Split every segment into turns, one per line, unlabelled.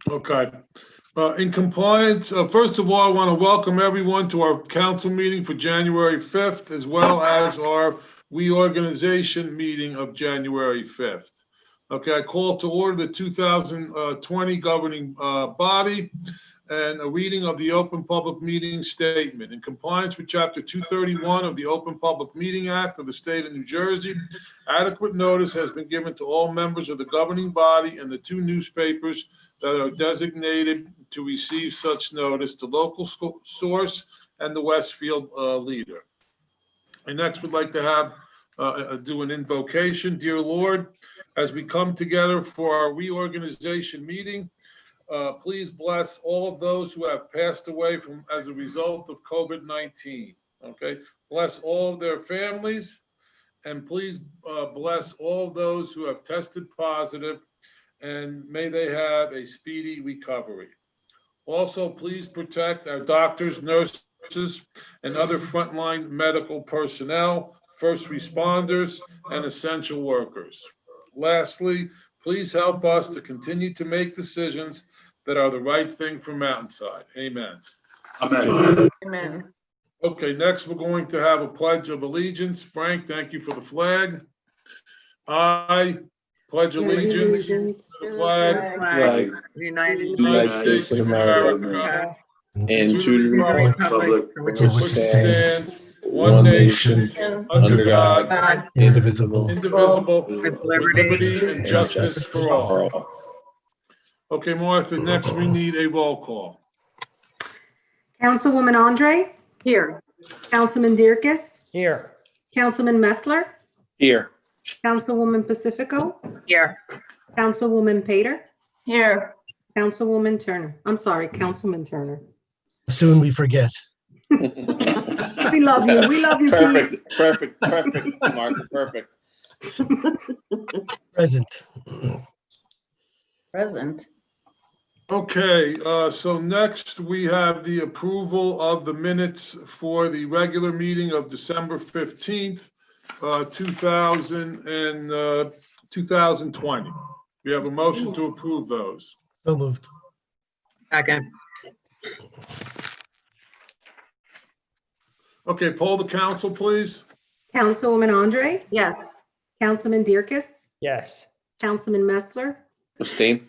Okay. In compliance, first of all, I want to welcome everyone to our council meeting for January 5th, as well as our reorganization meeting of January 5th. Okay, I call to order the 2020 governing body and a reading of the Open Public Meeting Statement. In compliance with Chapter 231 of the Open Public Meeting Act of the State of New Jersey, adequate notice has been given to all members of the governing body and the two newspapers that are designated to receive such notice, the local source and the Westfield Leader. I next would like to have do an invocation. Dear Lord, as we come together for our reorganization meeting, please bless all of those who have passed away as a result of COVID-19. Okay, bless all of their families, and please bless all of those who have tested positive, and may they have a speedy recovery. Also, please protect our doctors, nurses, and other frontline medical personnel, first responders, and essential workers. Lastly, please help us to continue to make decisions that are the right thing for Mountainside. Amen.
Amen.
Amen.
Okay, next we're going to have a pledge of allegiance. Frank, thank you for the flag. I pledge allegiance to the flag
Flag of the United
United
States
States of America
And to the republic
for which
for
it
which
which
stands
stands one nation under God,
God,
indivisible,
indivisible,
with
with liberty and
and
justice for all. Okay, Martha, next we need a roll call.
Councilwoman Andre,
here.
Councilman Dierkes,
Here.
Councilman Messler,
Here.
Councilwoman Pacifico,
Here.
Councilwoman Pater,
Here.
Councilwoman Turner. I'm sorry, Councilman Turner.
Soon we forget.
We love you. We love you, Pete.
Perfect, Martha, perfect.
Present.
Present.
Okay, so next we have the approval of the minutes for the regular meeting of December 15th, 2020. We have a motion to approve those.
So moved.
Second.
Okay, poll the council, please.
Councilwoman Andre,
Yes.
Councilman Dierkes,
Yes.
Councilman Messler,
Abstain?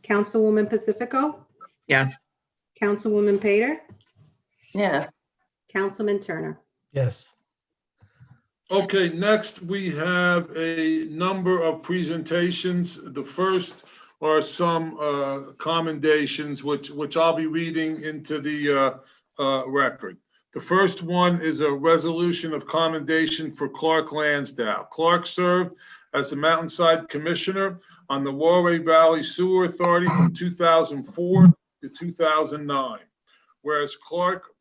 Councilwoman Pacifico,
Yes.
Councilwoman Pater,
Yes.
Councilman Turner.
Yes.
Okay, next we have a number of presentations. The first are some commendations, which I'll be reading into the record. The first one is a resolution of commendation for Clark Landsdow. Clark served as the Mountainside Commissioner on the Warway Valley Sewer Authority from 2004 to 2009. Whereas Clark's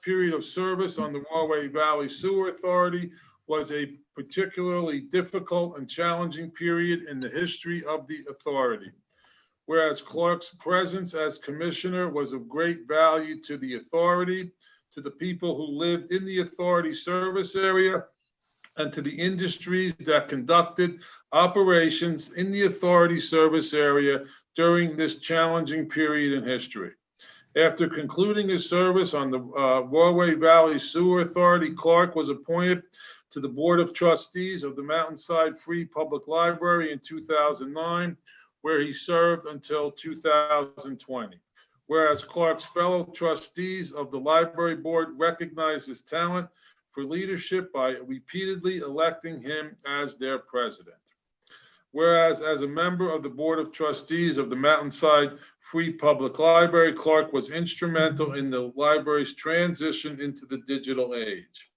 period of service on the Warway Valley Sewer Authority was a particularly difficult and challenging period in the history of the authority. Whereas Clark's presence as commissioner was of great value to the authority, to the people who lived in the authority service area, and to the industries that conducted operations in the authority service area during this challenging period in history. After concluding his service on the Warway Valley Sewer Authority, Clark was appointed to the Board of Trustees of the Mountainside Free Public Library in 2009, where he served until 2020. Whereas Clark's fellow trustees of the library board recognized his talent for leadership by repeatedly electing him as their president. Whereas as a member of the Board of Trustees of the Mountainside Free Public Library, Clark was instrumental in the library's transition into the digital age.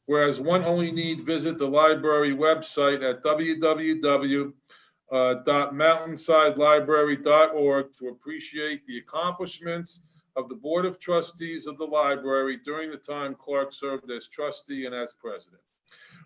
Whereas one only need visit the library website at www.mountainsidelibrary.org to appreciate the accomplishments of the Board of Trustees of the library during the time Clark served as trustee and as president.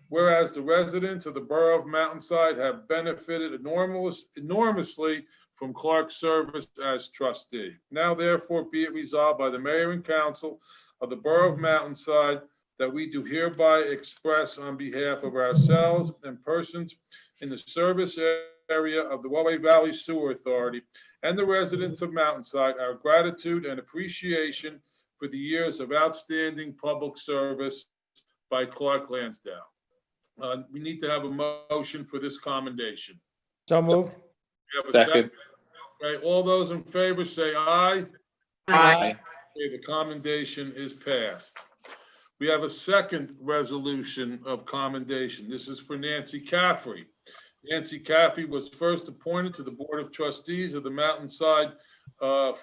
Whereas the residents of the borough of Mountainside have benefited enormously from Clark's service as trustee. Now therefore be it resolved by the mayor and council of the borough of Mountainside that we do hereby express on behalf of ourselves and persons in the service area of the Wabash Valley Sewer Authority and the residents of Mountainside our gratitude and appreciation for the years of outstanding public service by Clark Landsdow. We need to have a motion for this commendation.
So moved.
We have a
Second.
Okay, all those in favor say aye.
Aye.
Okay, the commendation is passed. We have a second resolution of commendation. This is for Nancy Caffrey. Nancy Caffrey was first appointed to the Board of Trustees of the Mountainside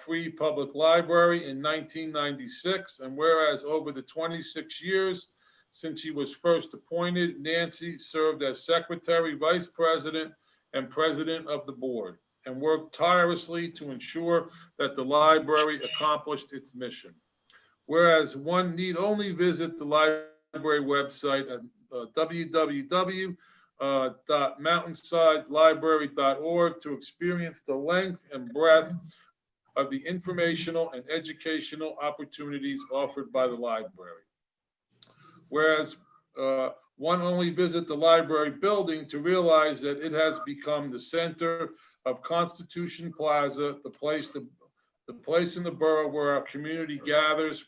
Free Public Library in 1996, and whereas over the 26 years since she was first appointed, Nancy served as Secretary, Vice President, and President of the Board, and worked tirelessly to ensure that the library accomplished its mission. Whereas one need only visit the library website at www.mountainsidelibrary.org to experience the length and breadth of the informational and educational opportunities offered by the library. Whereas one only visit the library building to realize that it has become the center of Constitution Plaza, the place in the borough where our community gathers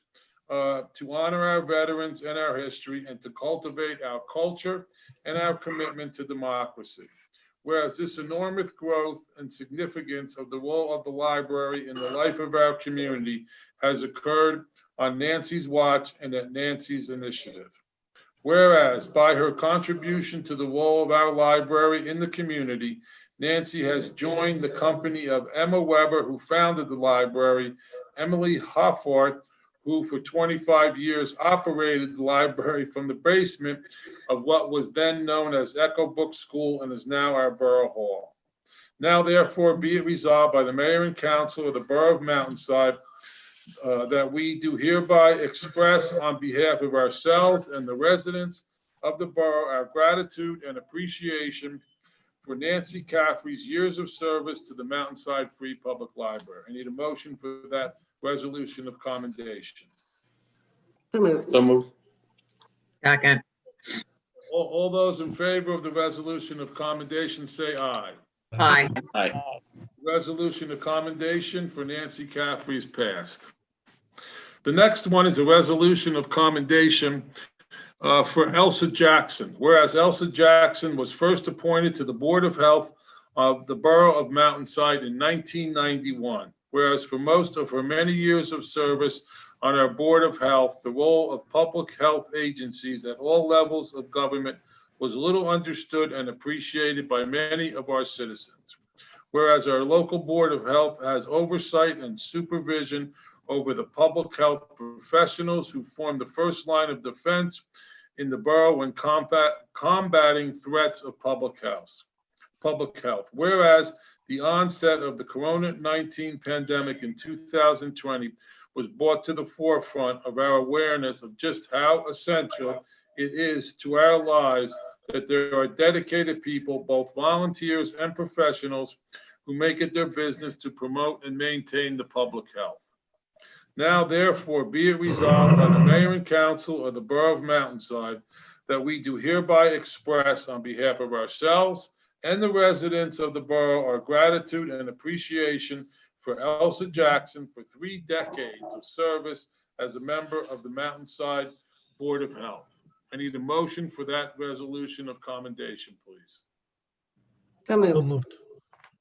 to honor our veterans and our history and to cultivate our culture and our commitment to democracy. Whereas this enormous growth and significance of the role of the library in the life of our community has occurred on Nancy's watch and at Nancy's initiative. Whereas by her contribution to the role of our library in the community, Nancy has joined the company of Emma Weber, who founded the library, Emily Hoffart, who for 25 years operated the library from the basement of what was then known as Echo Book School and is now our Borough Hall. Now therefore be it resolved by the Mayor and Council of the Borough of Mountainside that we do hereby express on behalf of ourselves and the residents of the borough our gratitude and appreciation for Nancy Caffrey's years of service to the Mountainside Free Public Library. I need a motion for that resolution of commendation.
So moved.
So moved.
Second.
All those in favor of the resolution of commendation say aye.
Aye.
Aye.
Resolution of commendation for Nancy Caffrey is passed. The next one is a resolution of commendation for Elsa Jackson. Whereas Elsa Jackson was first appointed to the Board of Health of the Borough of Mountainside in 1991. Whereas for most of her many years of service on our Board of Health, the role of public health agencies at all levels of government was little understood and appreciated by many of our citizens. Whereas our local Board of Health has oversight and supervision over the public health professionals who form the first line of defense in the borough when combating threats of public health. Whereas the onset of the COVID-19 pandemic in 2020 was brought to the forefront of our awareness of just how essential it is to our lives that there are dedicated people, both volunteers and professionals, who make it their business to promote and maintain the public health. Now, therefore, be it resolved by the Mayor and Council of the Borough of Mountainside that we do hereby express on behalf of ourselves and the residents of the borough our gratitude and appreciation for Elsa Jackson for 3 decades of service as a member of the Mountainside Board of Health. I need a motion for that resolution of commendation, please.
So
So
moved.
moved.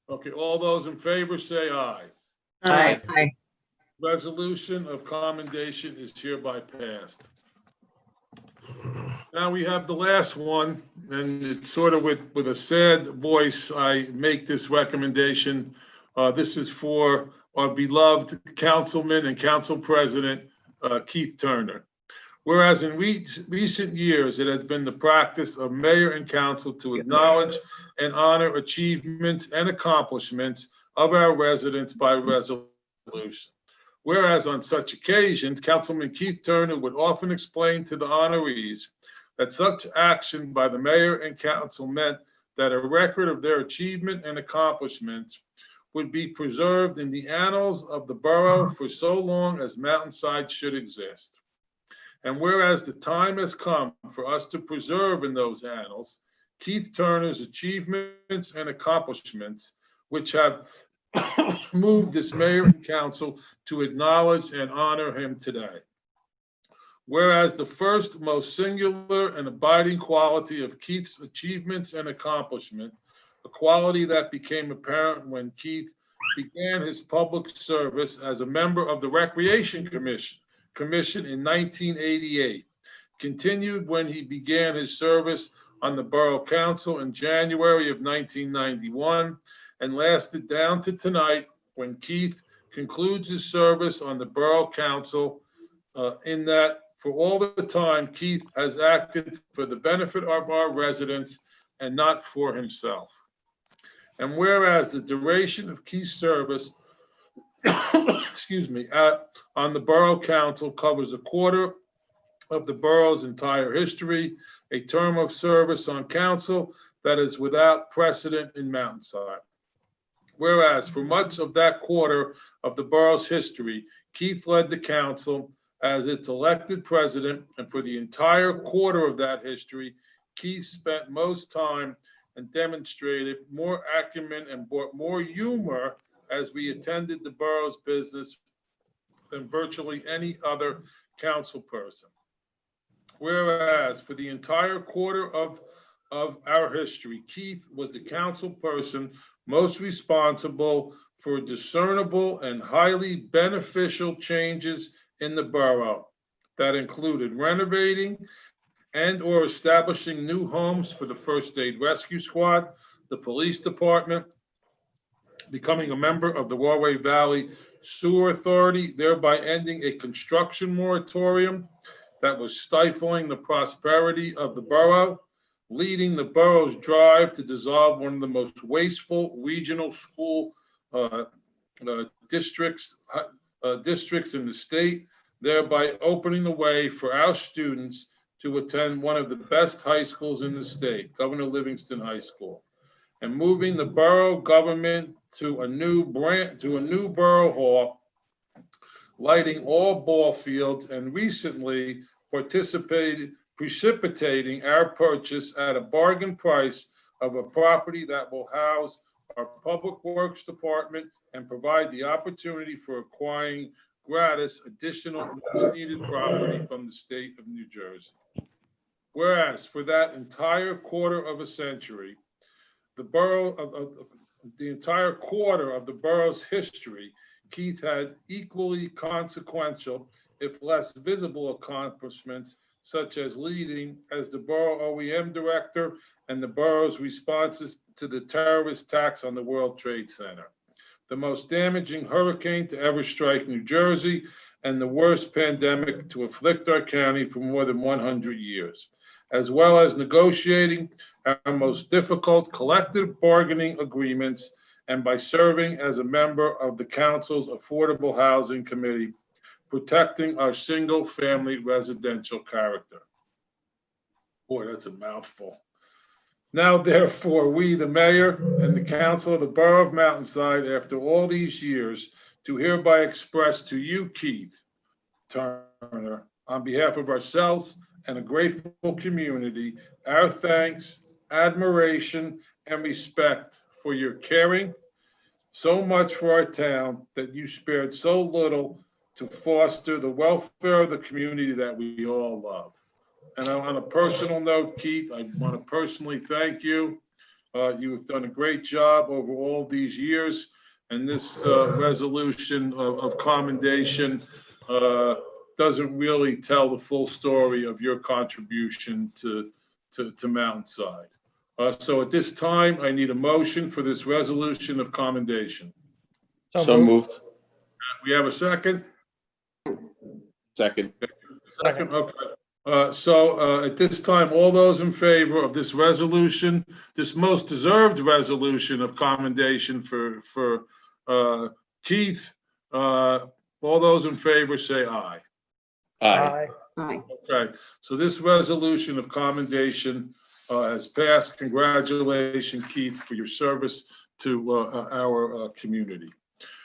Okay, all those in favor say aye.
Aye. Aye.
Resolution of commendation is hereby passed. Now we have the last one, and it's sort of with a sad voice, I make this recommendation. This is for our beloved Councilman and Council President, Keith Turner. Whereas in recent years, it has been the practice of Mayor and Council to acknowledge and honor achievements and accomplishments of our residents by resolution. Whereas on such occasions, Councilman Keith Turner would often explain to the honorees that such action by the Mayor and Council meant that a record of their achievement and accomplishments would be preserved in the annals of the borough for so long as Mountainside should exist. And whereas the time has come for us to preserve in those annals Keith Turner's achievements and accomplishments, which have moved this mayor and council to acknowledge and honor him today. Whereas the first, most singular and abiding quality of Keith's achievements and accomplishment, a quality that became apparent when Keith began his public service as a member of the Recreation Commission in 1988, continued when he began his service on the Borough Council in January of 1991, and lasted down to tonight when Keith concludes his service on the Borough Council, in that for all the time, Keith has acted for the benefit of our residents and not for himself. And whereas the duration of Keith's service, excuse me, on the Borough Council covers a quarter of the borough's entire history, a term of service on council that is without precedent in Mountainside. Whereas for much of that quarter of the borough's history, Keith led the council as its elected president, and for the entire quarter of that history, Keith spent most time and demonstrated more acumen and brought more humor as we attended the borough's business than virtually any other council person. Whereas for the entire quarter of our history, Keith was the council person most responsible for discernible and highly beneficial changes in the borough that included renovating and or establishing new homes for the First Aid Rescue Squad, the police department, becoming a member of the Warway Valley Sewer Authority, thereby ending a construction moratorium that was stifling the prosperity of the borough, leading the borough's drive to dissolve one of the most wasteful regional school districts in the state, thereby opening the way for our students to attend one of the best high schools in the state, Governor Livingston High School, and moving the borough government to a new borough hall, lighting all ball fields, and recently precipitating our purchase at a bargain price of a property that will house our Public Works Department and provide the opportunity for acquiring gratis additional needed property from the state of New Jersey. Whereas for that entire quarter of a century, the entire quarter of the borough's history, Keith had equally consequential, if less visible, accomplishments, such as leading as the borough OEM director and the borough's responses to the terrorist attacks on the World Trade Center, the most damaging hurricane to ever strike New Jersey, and the worst pandemic to afflict our county for more than 100 years, as well as negotiating our most difficult collective bargaining agreements, and by serving as a member of the council's Affordable Housing Committee, protecting our single-family residential character. Boy, that's a mouthful. Now, therefore, we, the mayor and the council of the Borough of Mountainside, after all these years, do hereby express to you, Keith Turner, on behalf of ourselves and a grateful community, our thanks, admiration, and respect for your caring so much for our town that you spared so little to foster the welfare of the community that we all love. And on a personal note, Keith, I want to personally thank you. You have done a great job over all these years, and this resolution of commendation doesn't really tell the full story of your contribution to Mountainside. So at this time, I need a motion for this resolution of commendation.
So moved.
We have a second?
Second.
Second, okay. So at this time, all those in favor of this resolution, this most deserved resolution of commendation for Keith, all those in favor say aye.
Aye.
Aye.
Okay, so this resolution of commendation has passed. Congratulations, Keith, for your service to our community.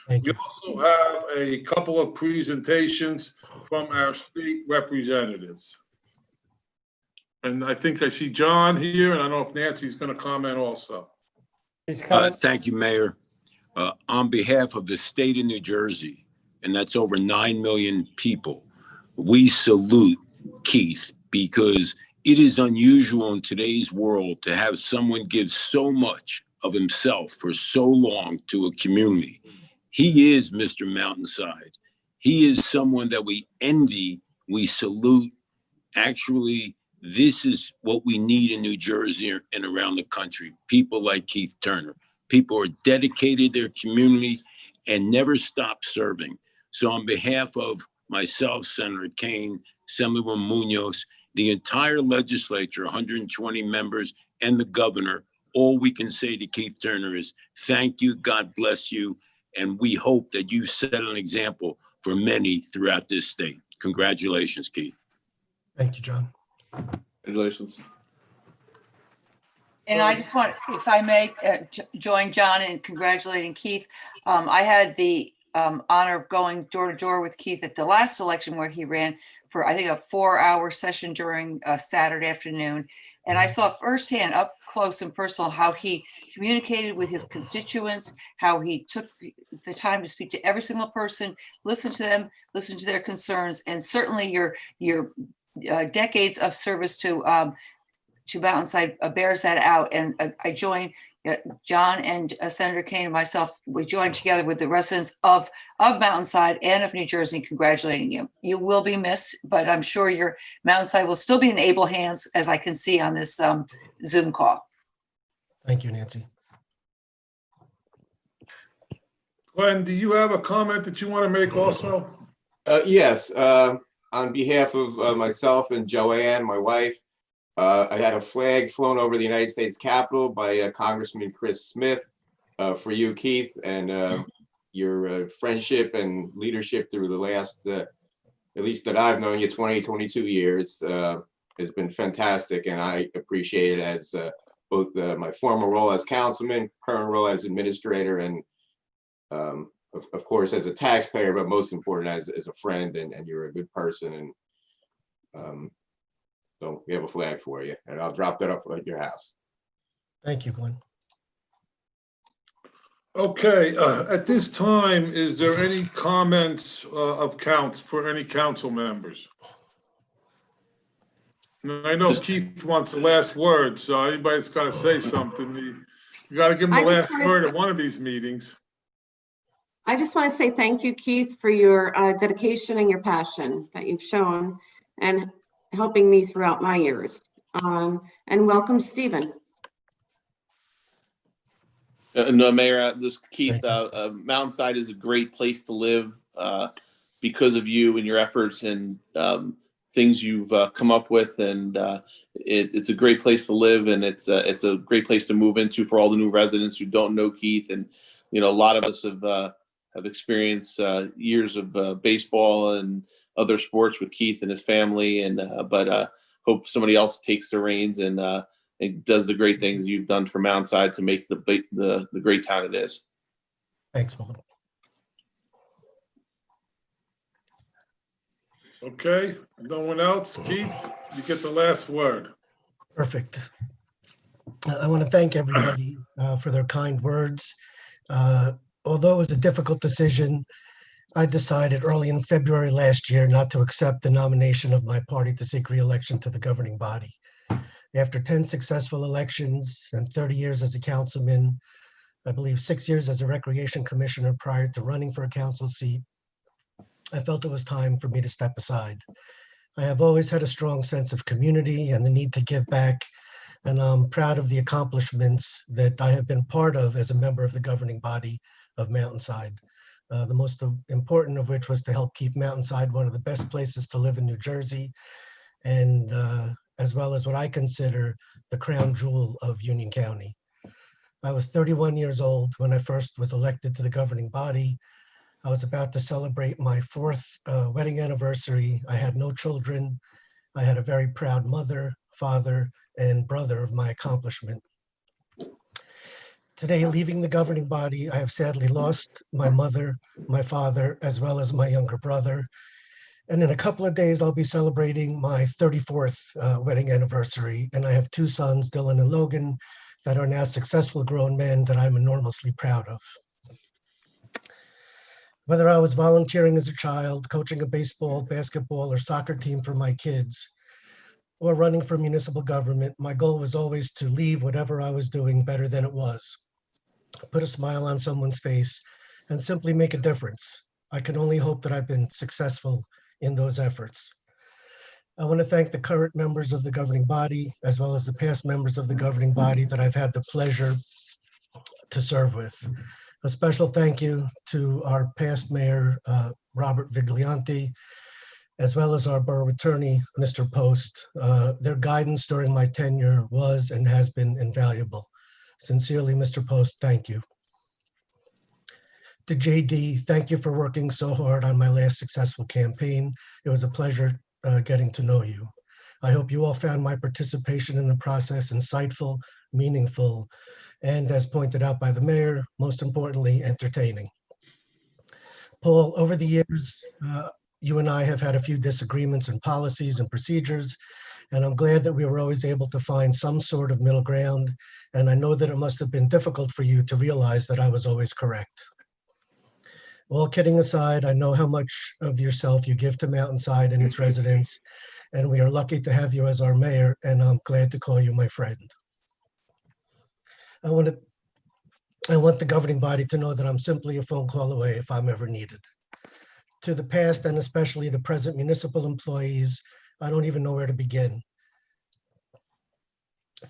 Thank
We
you.
also have a couple of presentations from our state representatives. And I think I see John here, and I don't know if Nancy's going to comment also.
Thank you, Mayor. On behalf of the state of New Jersey, and that's over 9 million people, we salute Keith because it is unusual in today's world to have someone give so much of himself for so long to a community. He is Mr. Mountainside. He is someone that we envy, we salute. Actually, this is what we need in New Jersey and around the country. People like Keith Turner. People are dedicated to their community and never stop serving. So on behalf of myself, Senator Kane, Assemblywoman Munoz, the entire legislature, 120 members, and the governor, all we can say to Keith Turner is thank you, God bless you, and we hope that you set an example for many throughout this state. Congratulations, Keith.
Thank you, John.
Congratulations.
And I just want, if I may, join John in congratulating Keith. I had the honor of going door to door with Keith at the last election where he ran for, I think, a 4-hour session during a Saturday afternoon. And I saw firsthand, up close and personal, how he communicated with his constituents, how he took the time to speak to every single person, listen to them, listen to their concerns, and certainly your decades of service to Mountainside bears that out. And I joined John and Senator Kane and myself. We joined together with the residents of Mountainside and of New Jersey, congratulating you. You will be missed, but I'm sure your Mountainside will still be in able hands, as I can see on this Zoom call.
Thank you, Nancy.
Glenn, do you have a comment that you want to make also?
Yes, on behalf of myself and Joanne, my wife, I had a flag flown over the United States Capitol by Congressman Chris Smith for you, Keith, and your friendship and leadership through the last, at least that I've known you, 22 years, has been fantastic, and I appreciate it as both my former role as councilman, current role as administrator, and of course as a taxpayer, but most important as a friend, and you're a good person, and so we have a flag for you, and I'll drop that up at your house.
Thank you, Glenn.
Okay, at this time, is there any comments of count for any council members? And I know Keith wants the last word, so anybody's got to say something. You got to give him the last word at one of these meetings.
I just want to say thank you, Keith, for your dedication and your passion that you've shown and helping me throughout my years. And welcome, Stephen.
No, Mayor, this Keith, Mountainside is a great place to live because of you and your efforts and things you've come up with, and it's a great place to live, and it's a great place to move into for all the new residents who don't know Keith. And you know, a lot of us have experienced years of baseball and other sports with Keith and his family, and but hope somebody else takes the reins and does the great things you've done for Mountainside to make the great town it is.
Thanks, Paul.
Okay, no one else? Keith, you get the last word.
Perfect. I want to thank everybody for their kind words. Although it was a difficult decision, I decided early in February last year not to accept the nomination of my party to seek re-election to the governing body. After 10 successful elections and 30 years as a councilman, I believe 6 years as a recreation commissioner prior to running for a council seat, I felt it was time for me to step aside. I have always had a strong sense of community and the need to give back, and I'm proud of the accomplishments that I have been part of as a member of the governing body of Mountainside. The most important of which was to help keep Mountainside one of the best places to live in New Jersey, and as well as what I consider the crown jewel of Union County. I was 31 years old when I first was elected to the governing body. I was about to celebrate my 4th wedding anniversary. I had no children. I had a very proud mother, father, and brother of my accomplishment. Today, leaving the governing body, I have sadly lost my mother, my father, as well as my younger brother. And in a couple of days, I'll be celebrating my 34th wedding anniversary. And I have two sons, Dylan and Logan, that are now successful grown men that I'm enormously proud of. Whether I was volunteering as a child, coaching a baseball, basketball, or soccer team for my kids, or running for municipal government, my goal was always to leave whatever I was doing better than it was, put a smile on someone's face, and simply make a difference. I can only hope that I've been successful in those efforts. I want to thank the current members of the governing body, as well as the past members of the governing body that I've had the pleasure to serve with. A special thank you to our past mayor, Robert Viglianti, as well as our borough attorney, Mr. Post. Their guidance during my tenure was and has been invaluable. Sincerely, Mr. Post, thank you. To JD, thank you for working so hard on my last successful campaign. It was a pleasure getting to know you. I hope you all found my participation in the process insightful, meaningful, and as pointed out by the mayor, most importantly, entertaining. Paul, over the years, you and I have had a few disagreements in policies and procedures, and I'm glad that we were always able to find some sort of middle ground. And I know that it must have been difficult for you to realize that I was always correct. All kidding aside, I know how much of yourself you give to Mountainside and its residents, and we are lucky to have you as our mayor, and I'm glad to call you my friend. I want the governing body to know that I'm simply a phone call away if I'm ever needed. To the past and especially the present municipal employees, I don't even know where to begin.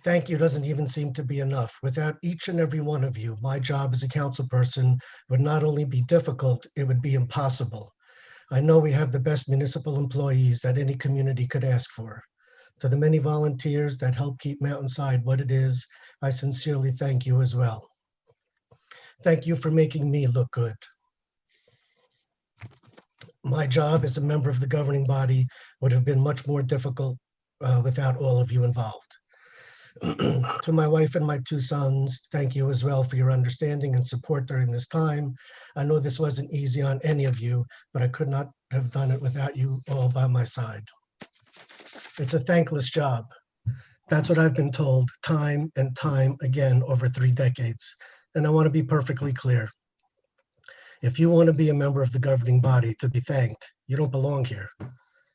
Thank you doesn't even seem to be enough. Without each and every one of you, my job as a council person would not only be difficult, it would be impossible. I know we have the best municipal employees that any community could ask for. To the many volunteers that help keep Mountainside what it is, I sincerely thank you as well. Thank you for making me look good. My job as a member of the governing body would have been much more difficult without all of you involved. To my wife and my two sons, thank you as well for your understanding and support during this time. I know this wasn't easy on any of you, but I could not have done it without you all by my side. It's a thankless job. That's what I've been told time and time again over 3 decades. And I want to be perfectly clear. If you want to be a member of the governing body to be thanked, you don't belong here.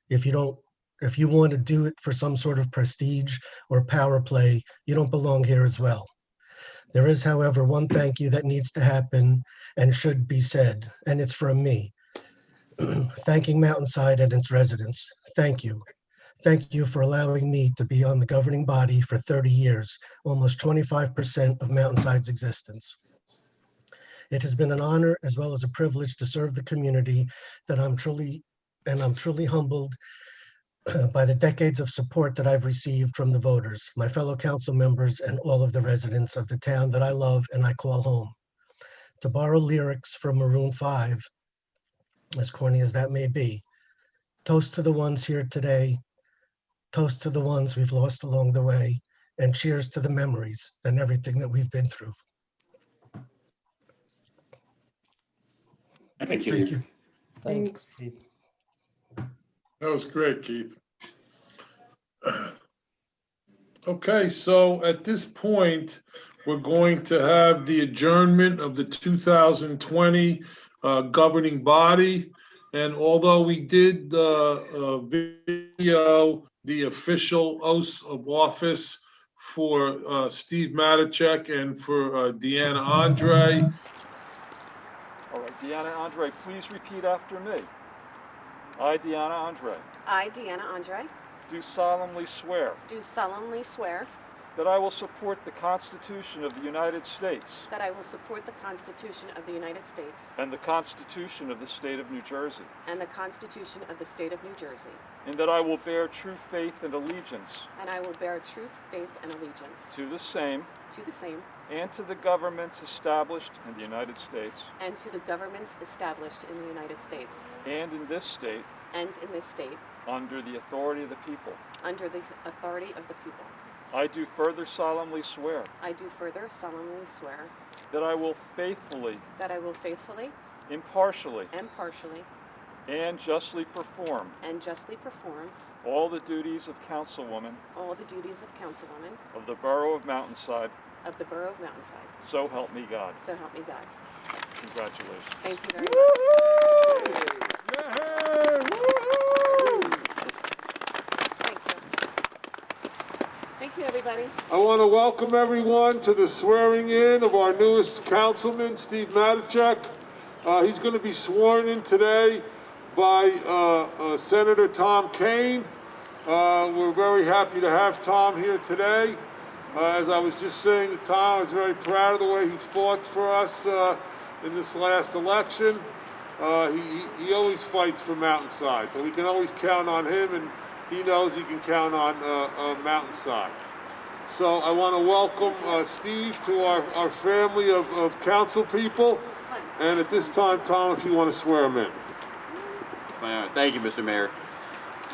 If you want to do it for some sort of prestige or power play, you don't belong here as well. There is, however, one thank you that needs to happen and should be said, and it's from me. Thanking Mountainside and its residents. Thank you. Thank you for allowing me to be on the governing body for 30 years, almost 25% of Mountainside's existence. It has been an honor as well as a privilege to serve the community that I'm truly humbled by the decades of support that I've received from the voters, my fellow council members, and all of the residents of the town that I love and I call home. To borrow lyrics from Maroon 5, as corny as that may be, toast to the ones here today, toast to the ones we've lost along the way, and cheers to the memories and everything that we've been through.
Thank you.
Thank you.
Thanks.
That was great, Keith. Okay, so at this point, we're going to have the adjournment of the 2020 governing body. And although we did video the official oaths of office for Steve Matichek and for Deanna Andre.
All right, Deanna Andre, please repeat after me. I, Deanna Andre,
I, Deanna Andre,
do solemnly swear
do solemnly swear
that I will support the Constitution of the United States
that I will support the Constitution of the United States
and the Constitution of the State of New Jersey,
and the Constitution of the State of New Jersey,
and that I will bear true faith and allegiance
and I will bear truth, faith, and allegiance
to the same
to the same
and to the governments established in the United States
and to the governments established in the United States
and in this state
and in this state
under the authority of the people.
under the authority of the people.
I do further solemnly swear
I do further solemnly swear
that I will faithfully,
that I will faithfully,
impartially,
impartially,
and justly perform
and justly perform
all the duties of councilwoman
all the duties of councilwoman
of the Borough of Mountainside,
of the Borough of Mountainside.
so help me God.
So help me God.
Congratulations.
Thank you very much. Thank you. Thank you, everybody.
I want to welcome everyone to the swearing in of our newest councilman, Steve Matichak. He's going to be sworn in today by Senator Tom Kane. We're very happy to have Tom here today. As I was just saying to Tom, I was very proud of the way he fought for us in this last election. He always fights for Mountainside, so we can always count on him, and he knows he can count on Mountainside. So I want to welcome Steve to our family of council people. And at this time, Tom, if you want to swear him in.
Thank you, Mr. Mayor.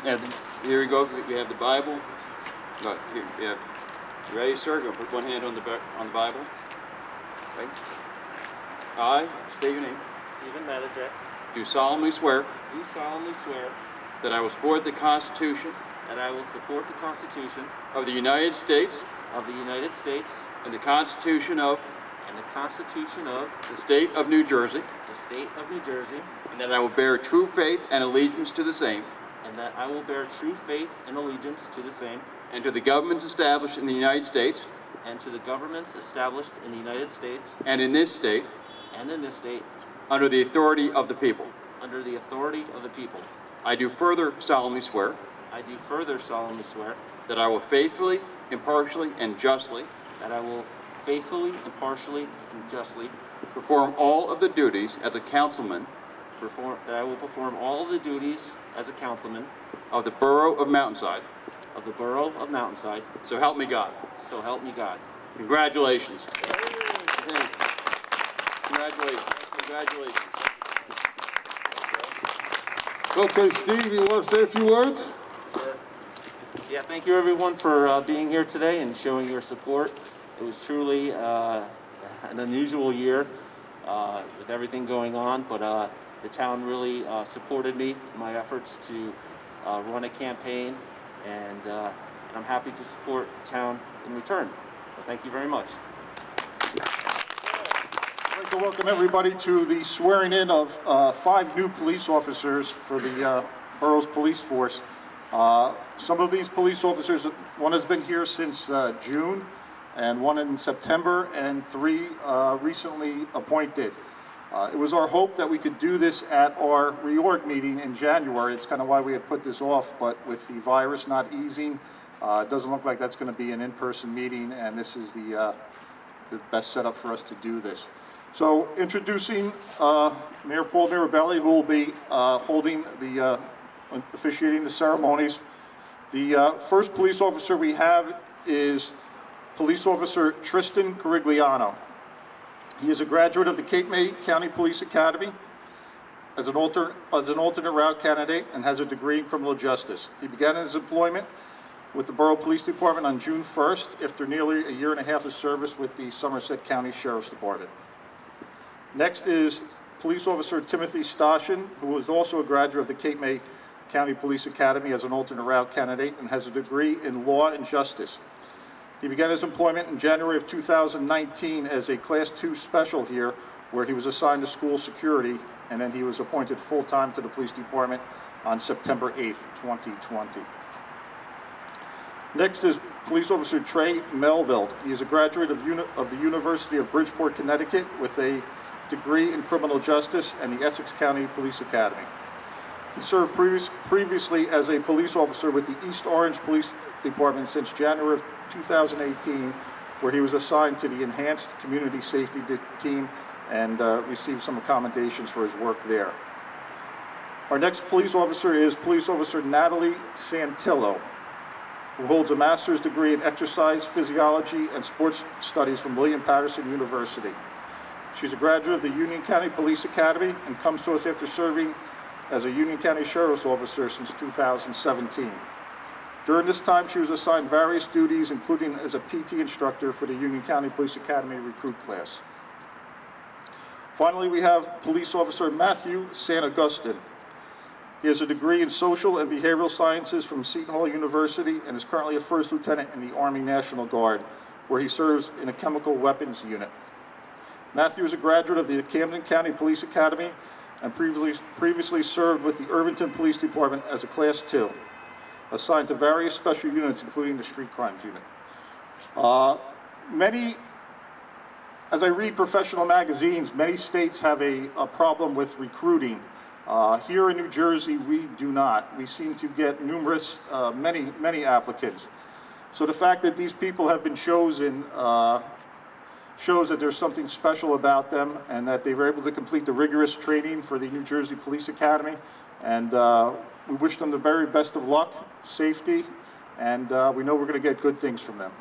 And here we go. We have the Bible. No, here, yeah. You ready, sir? Go put one hand on the Bible. Okay. I state your name.
Stephen Matichak,
Do solemnly swear
do solemnly swear
that I will support the Constitution
that I will support the Constitution
of the United States
of the United States
and the Constitution of
and the Constitution of
the State of New Jersey,
the State of New Jersey,
and that I will bear true faith and allegiance to the same
and that I will bear true faith and allegiance to the same
and to the governments established in the United States
and to the governments established in the United States
and in this state
and in this state
under the authority of the people.
under the authority of the people.
I do further solemnly swear
I do further solemnly swear
that I will faithfully, impartially, and justly
that I will faithfully, impartially, and justly
perform all of the duties as a councilman
that I will perform all of the duties as a councilman
of the Borough of Mountainside.
of the Borough of Mountainside.
So help me God.
So help me God.
Congratulations. Congratulations. Congratulations.
Okay, Steve, you want to say a few words?
Yeah, thank you everyone for being here today and showing your support. It was truly an unusual year with everything going on, but the town really supported me in my efforts to run a campaign, and I'm happy to support the town in return. So thank you very much.
I'd like to welcome everybody to the swearing in of 5 new police officers for the borough's police force. Some of these police officers, one has been here since June, and one in September, and 3 recently appointed. It was our hope that we could do this at our reorg meeting in January. It's kind of why we had put this off, but with the virus not easing, it doesn't look like that's going to be an in-person meeting, and this is the best setup for us to do this. So introducing Mayor Paul Mirabelli, who will be holding the, officiating the ceremonies. The first police officer we have is Police Officer Tristan Corigliano. He is a graduate of the Cape May County Police Academy as an alternate route candidate and has a degree in criminal justice. He began his employment with the Borough Police Department on June 1st after nearly a year and a half of service with the Somerset County Sheriff's Department. Next is Police Officer Timothy Stashin, who is also a graduate of the Cape May County Police Academy as an alternate route candidate and has a degree in law and justice. He began his employment in January of 2019 as a Class 2 special here, where he was assigned to school security, and then he was appointed full-time to the police department on September 8th, 2020. Next is Police Officer Trey Melville. He is a graduate of the University of Bridgeport, Connecticut, with a degree in criminal justice and the Essex County Police Academy. He served previously as a police officer with the East Orange Police Department since January of 2018, where he was assigned to the Enhanced Community Safety Team and received some accommodations for his work there. Our next police officer is Police Officer Natalie Santillo, who holds a master's degree in exercise physiology and sports studies from William Patterson University. She's a graduate of the Union County Police Academy and comes to us after serving as a Union County Sheriff's Officer since 2017. During this time, she was assigned various duties, including as a PT instructor for the Union County Police Academy recruit class. Finally, we have Police Officer Matthew San Augustine. He has a degree in Social and Behavioral Sciences from Seton Hall University and is currently a first lieutenant in the Army National Guard, where he serves in a chemical weapons unit. Matthew is a graduate of the Camden County Police Academy and previously served with the Irvington Police Department as a Class 2, assigned to various special units, including the Street Crimes Unit. As I read professional magazines, many states have a problem with recruiting. Here in New Jersey, we do not. We seem to get many applicants. So the fact that these people have been chosen shows that there's something special about them and that they were able to complete the rigorous training for the New Jersey Police Academy. And we wish them the very best of luck, safety, and we know we're going to get good things from them.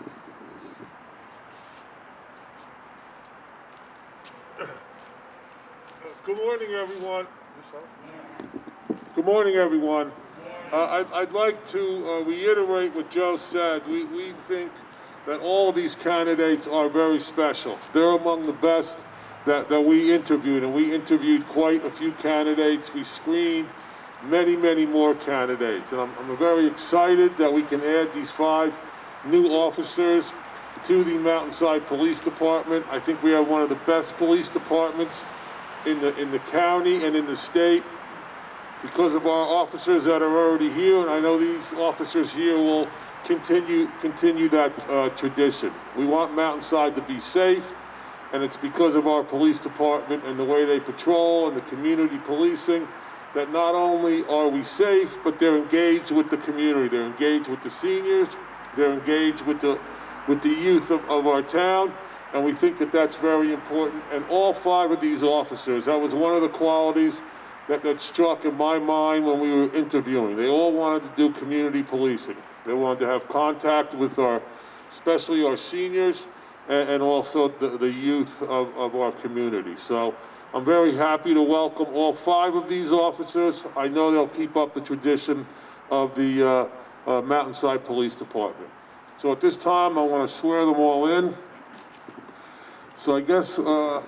Good morning, everyone. Good morning, everyone. I'd like to reiterate what Joe said. We think that all of these candidates are very special. They're among the best that we interviewed, and we interviewed quite a few candidates. We screened many more candidates, and I'm very excited that we can add these 5 new officers to the Mountainside Police Department. I think we have one of the best police departments in the county and in the state because of our officers that are already here, and I know these officers here will continue that tradition. We want Mountainside to be safe, and it's because of our police department and the way they patrol and the community policing that not only are we safe, but they're engaged with the community. They're engaged with the seniors. They're engaged with the youth of our town. And we think that that's very important. And all 5 of these officers, that was one of the qualities that struck in my mind when we were interviewing. They all wanted to do community policing. They wanted to have contact with especially our seniors, and also the youth of our community. So I'm very happy to welcome all 5 of these officers. I know they'll keep up the tradition of the Mountainside Police Department. So at this time, I want to swear them all in. So I guess the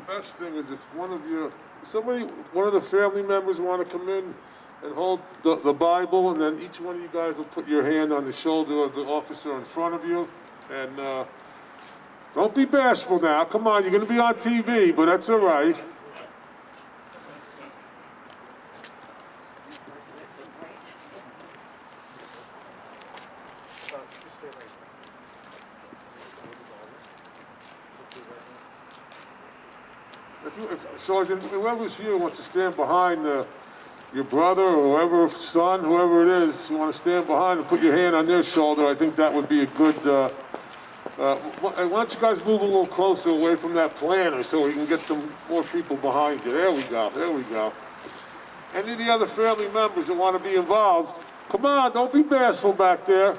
best thing is if one of the family members want to come in and hold the Bible, and then each one of you guys will put your hand on the shoulder of the officer in front of you. And don't be bashful now. Come on, you're going to be on TV, but that's all right. Sergeant, whoever's here wants to stand behind your brother or whoever, son, whoever it is, you want to stand behind and put your hand on their shoulder, I think that would be a good, why don't you guys move a little closer away from that planter so we can get some more people behind you. There we go. Any of the other family members that want to be involved, come on, don't be bashful back there.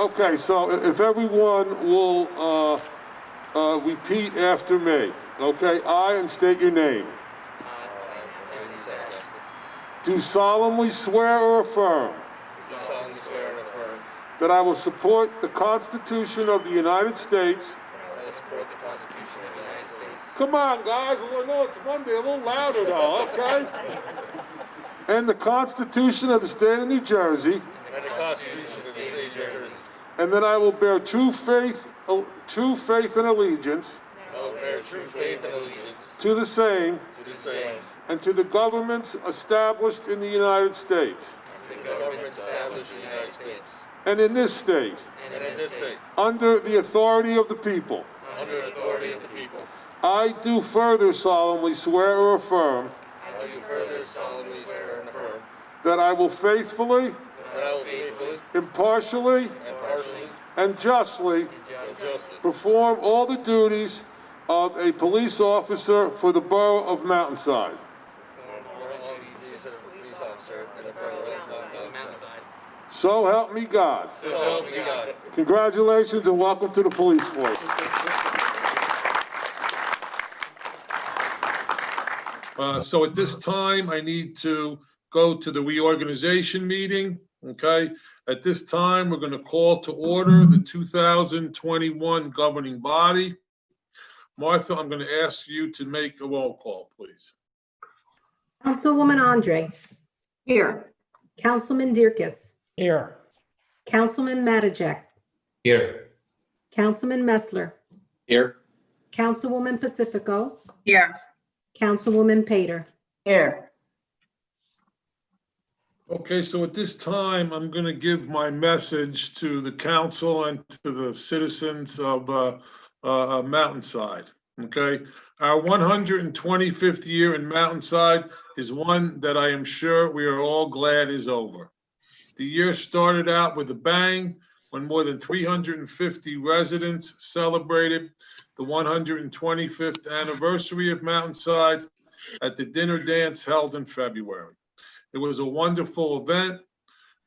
Okay, so if everyone will repeat after me, okay? I, and state your name. Do solemnly swear or affirm that I will support the Constitution of the United States. Come on, guys. I know it's Monday. A little louder, though, okay? And the Constitution of the State of New Jersey. And that I will bear true faith and allegiance. To the same. And to the governments established in the United States. And in this state. Under the authority of the people. I do further solemnly swear or affirm. That I will faithfully. Impartially. And justly. Perform all the duties of a police officer for the borough of Mountainside. So help me God. Congratulations and welcome to the police force. So at this time, I need to go to the reorganization meeting, okay? At this time, we're going to call to order the 2021 governing body. Martha, I'm going to ask you to make a roll call, please.
Councilwoman Andre,
Here.
Councilman Dierkes,
Here.
Councilman Matijak,
Here.
Councilman Messler,
Here.
Councilwoman Pacifico,
Here.
Councilwoman Pater.
Here.
Okay, so at this time, I'm going to give my message to the council and to the citizens of Mountainside, okay? Our 125th year in Mountainside is one that I am sure we are all glad is over. The year started out with a bang when more than 350 residents celebrated the 125th anniversary of Mountainside at the dinner dance held in February. It was a wonderful event,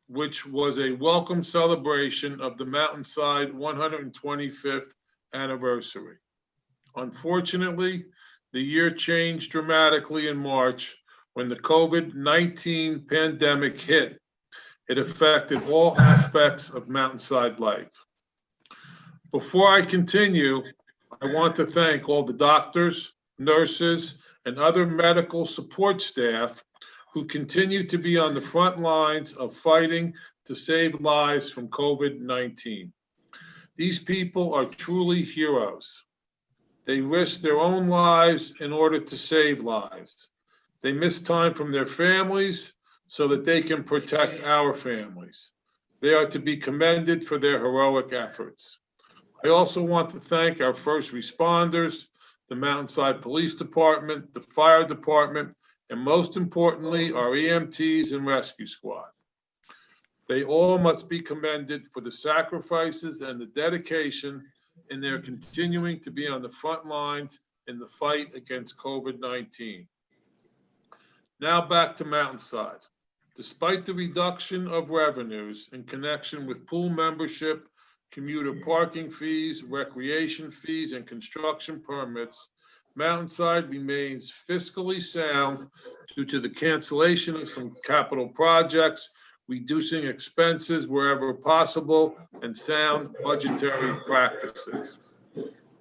which was a welcome celebration of the Mountainside 125th anniversary. Unfortunately, the year changed dramatically in March when the COVID-19 pandemic hit. It affected all aspects of Mountainside life. Before I continue, I want to thank all the doctors, nurses, and other medical support staff who continue to be on the front lines of fighting to save lives from COVID-19. These people are truly heroes. They risk their own lives in order to save lives. They miss time from their families so that they can protect our families. They are to be commended for their heroic efforts. I also want to thank our first responders, the Mountainside Police Department, the Fire Department, and most importantly, our EMTs and rescue squad. They all must be commended for the sacrifices and the dedication in their continuing to be on the front lines in the fight against COVID-19. Now back to Mountainside. Despite the reduction of revenues in connection with pool membership, commuter parking fees, recreation fees, and construction permits, Mountainside remains fiscally sound due to the cancellation of some capital projects, reducing expenses wherever possible, and sound budgetary practices.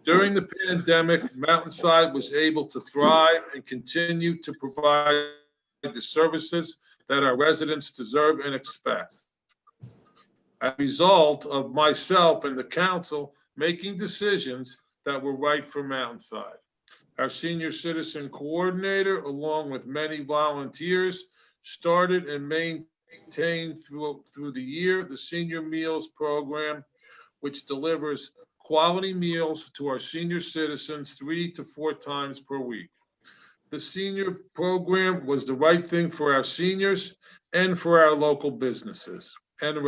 During the pandemic, Mountainside was able to thrive and continue to provide the services that our residents deserve and expect. As a result of myself and the council making decisions that were right for Mountainside. Our senior citizen coordinator, along with many volunteers, started and maintained through the year the Senior Meals Program, which delivers quality meals to our senior citizens 3 to 4 times per week. The senior program was the right thing for our seniors and for our local businesses and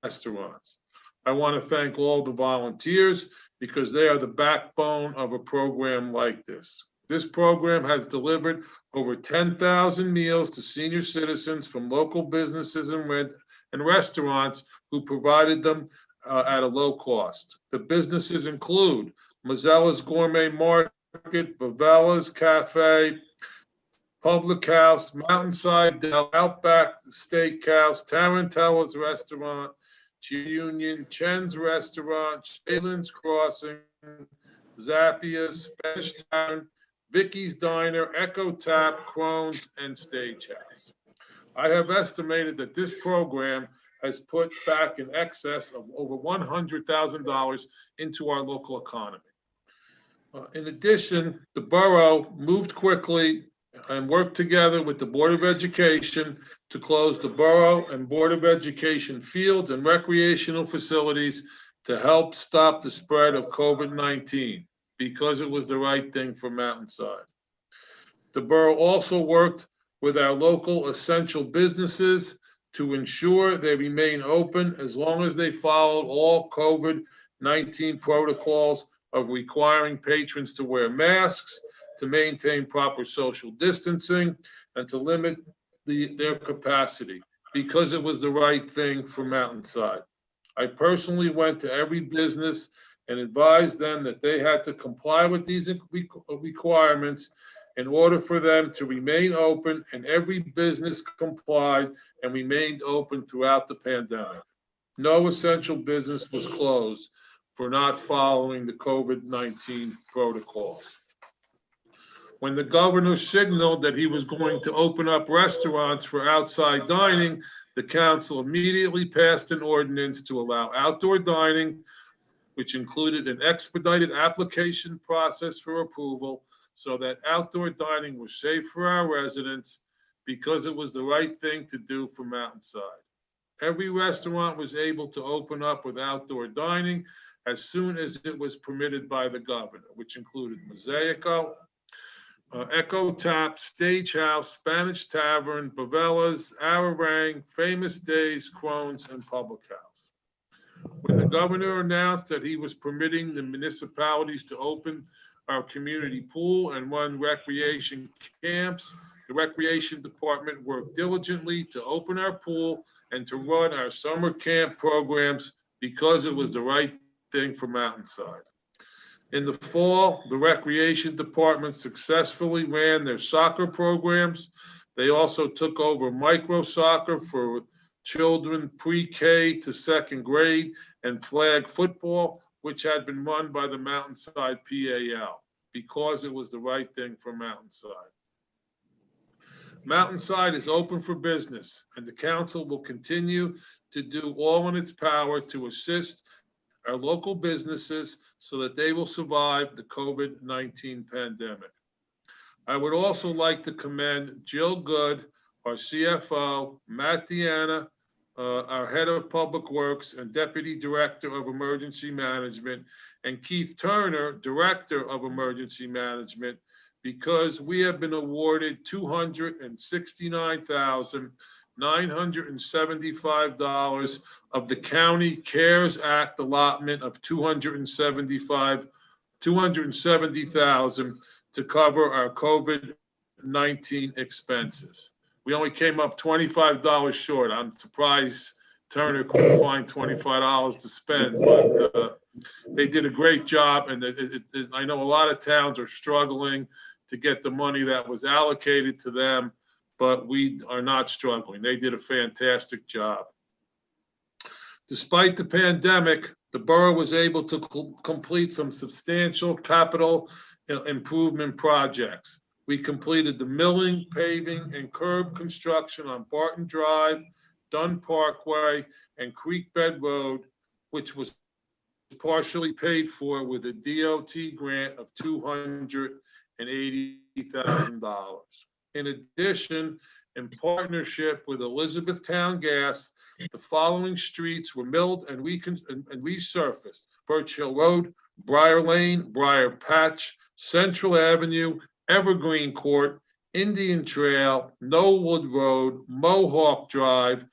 restaurants. I want to thank all the volunteers because they are the backbone of a program like this. This program has delivered over 10,000 meals to senior citizens from local businesses and restaurants who provided them at a low cost. The businesses include Mazzella's Gourmet Market, Bavella's Cafe, Public House, Mountainside Dell, Outback Steakhouse, Tarantella's Restaurant, Union, Chen's Restaurant, Shaylin's Crossing, Zappia's, Spanish Tavern, Vicky's Diner, Echo Tap, Crohn's, and Stagehouse. I have estimated that this program has put back in excess of over $100,000 into our local economy. In addition, the borough moved quickly and worked together with the Board of Education to close the Borough and Board of Education fields and recreational facilities to help stop the spread of COVID-19 because it was the right thing for Mountainside. The borough also worked with our local essential businesses to ensure they remain open as long as they followed all COVID-19 protocols of requiring patrons to wear masks, to maintain proper social distancing, and to limit their capacity because it was the right thing for Mountainside. I personally went to every business and advised them that they had to comply with these requirements in order for them to remain open, and every business complied and remained open throughout the pandemic. No essential business was closed for not following the COVID-19 protocols. When the governor signaled that he was going to open up restaurants for outside dining, the council immediately passed an ordinance to allow outdoor dining, which included an expedited application process for approval, so that outdoor dining was safe for our residents because it was the right thing to do for Mountainside. Every restaurant was able to open up with outdoor dining as soon as it was permitted by the governor, which included Mosaico, Echo Tap, Stagehouse, Spanish Tavern, Bavella's, Ararang, Famous Days, Crohn's, and Public House. When the governor announced that he was permitting the municipalities to open our community pool and run recreation camps, the recreation department worked diligently to open our pool and to run our summer camp programs because it was the right thing for Mountainside. In the fall, the recreation department successfully ran their soccer programs. They also took over micro soccer for children pre-K to second grade and flag football, which had been run by the Mountainside PAL because it was the right thing for Mountainside. Mountainside is open for business, and the council will continue to do all in its power to assist our local businesses so that they will survive the COVID-19 pandemic. I would also like to commend Jill Good, our CFO, Matt Deanna, our head of public works and deputy director of emergency management, and Keith Turner, director of emergency management, because we have been awarded $269,975 of the county CARES Act allotment of $270,000 to cover our COVID-19 expenses. We only came up $25 short. I'm surprised Turner couldn't find $25 to spend, but they did a great job. And I know a lot of towns are struggling to get the money that was allocated to them, but we are not struggling. They did a fantastic job. Despite the pandemic, the borough was able to complete some substantial capital improvement projects. We completed the milling, paving, and curb construction on Barton Drive, Dunn Parkway, and Creek Bed Road, which was partially paid for with a DOT grant of $280,000. In addition, in partnership with Elizabethtown Gas, the following streets were milled and resurfaced: Birch Hill Road, Briar Lane, Briar Patch, Central Avenue, Evergreen Court, Indian Trail, Knollwood Road, Mohawk Drive,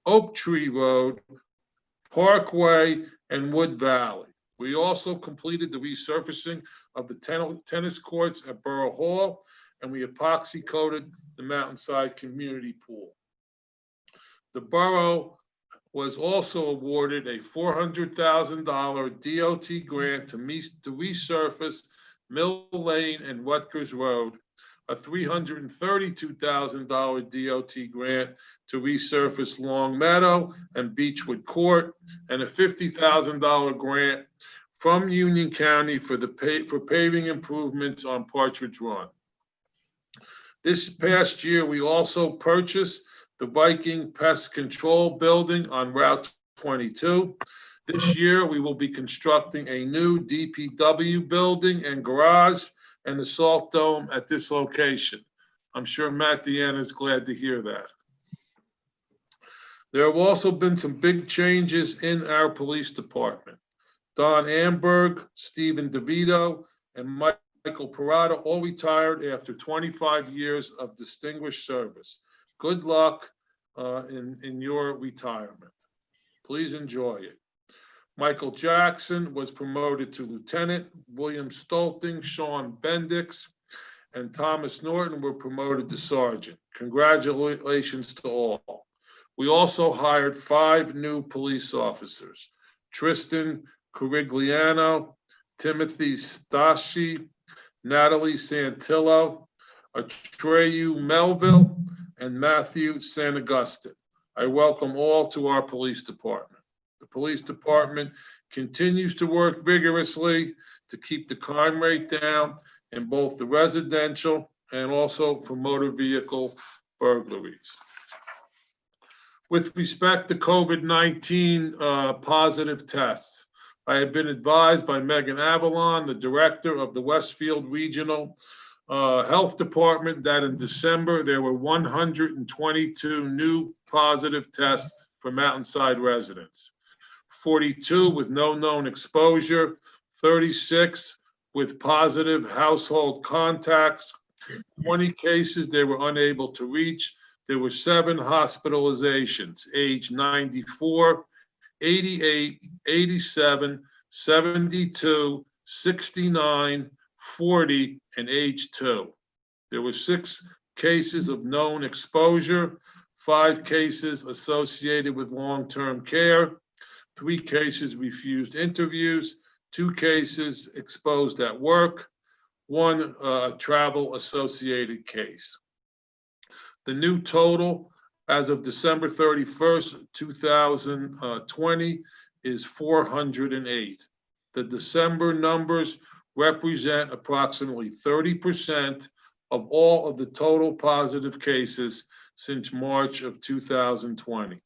Oak Tree Road, Parkway, and Wood Valley. We also completed the resurfacing of the tennis courts at Borough Hall, and we epoxy coated the Mountainside Community Pool. The borough was also awarded a $400,000 DOT grant to resurface Mill Lane and Rutgers Road, a $332,000 DOT grant to resurface Long Meadow and Beechwood Court, and a $50,000 grant from Union County for paving improvements on Partridge Run. This past year, we also purchased the Viking Pest Control Building on Route 22. This year, we will be constructing a new DPW building and garage and the Salt Dome at this location. I'm sure Matt Deanna is glad to hear that. There have also been some big changes in our police department. Don Amberg, Stephen DeVito, and Michael Parada all retired after 25 years of distinguished service. Good luck in your retirement. Please enjoy it. Michael Jackson was promoted to lieutenant. William Stolting, Sean Bendix, and Thomas Norton were promoted to sergeant. Congratulations to all. We also hired 5 new police officers: Tristan Corigliano, Timothy Stassi, Natalie Santillo, Trey Melville, and Matthew San Augustine. I welcome all to our police department. The police department continues to work vigorously to keep the crime rate down in both the residential and also for motor vehicle burglaries. With respect to COVID-19 positive tests, I have been advised by Megan Avalon, the director of the Westfield Regional Health Department, that in December there were 122 new positive tests for Mountainside residents. 42 with no known exposure, 36 with positive household contacts, 20 cases they were unable to reach. There were 7 hospitalizations, age 94, 88, 87, 72, 69, 40, and age 2. There were 6 cases of known exposure, 5 cases associated with long-term care, 3 cases refused interviews, 2 cases exposed at work, 1 travel associated case. The new total as of December 31st, 2020 is 408. The December numbers represent approximately 30% of all of the total positive cases since March of 2020.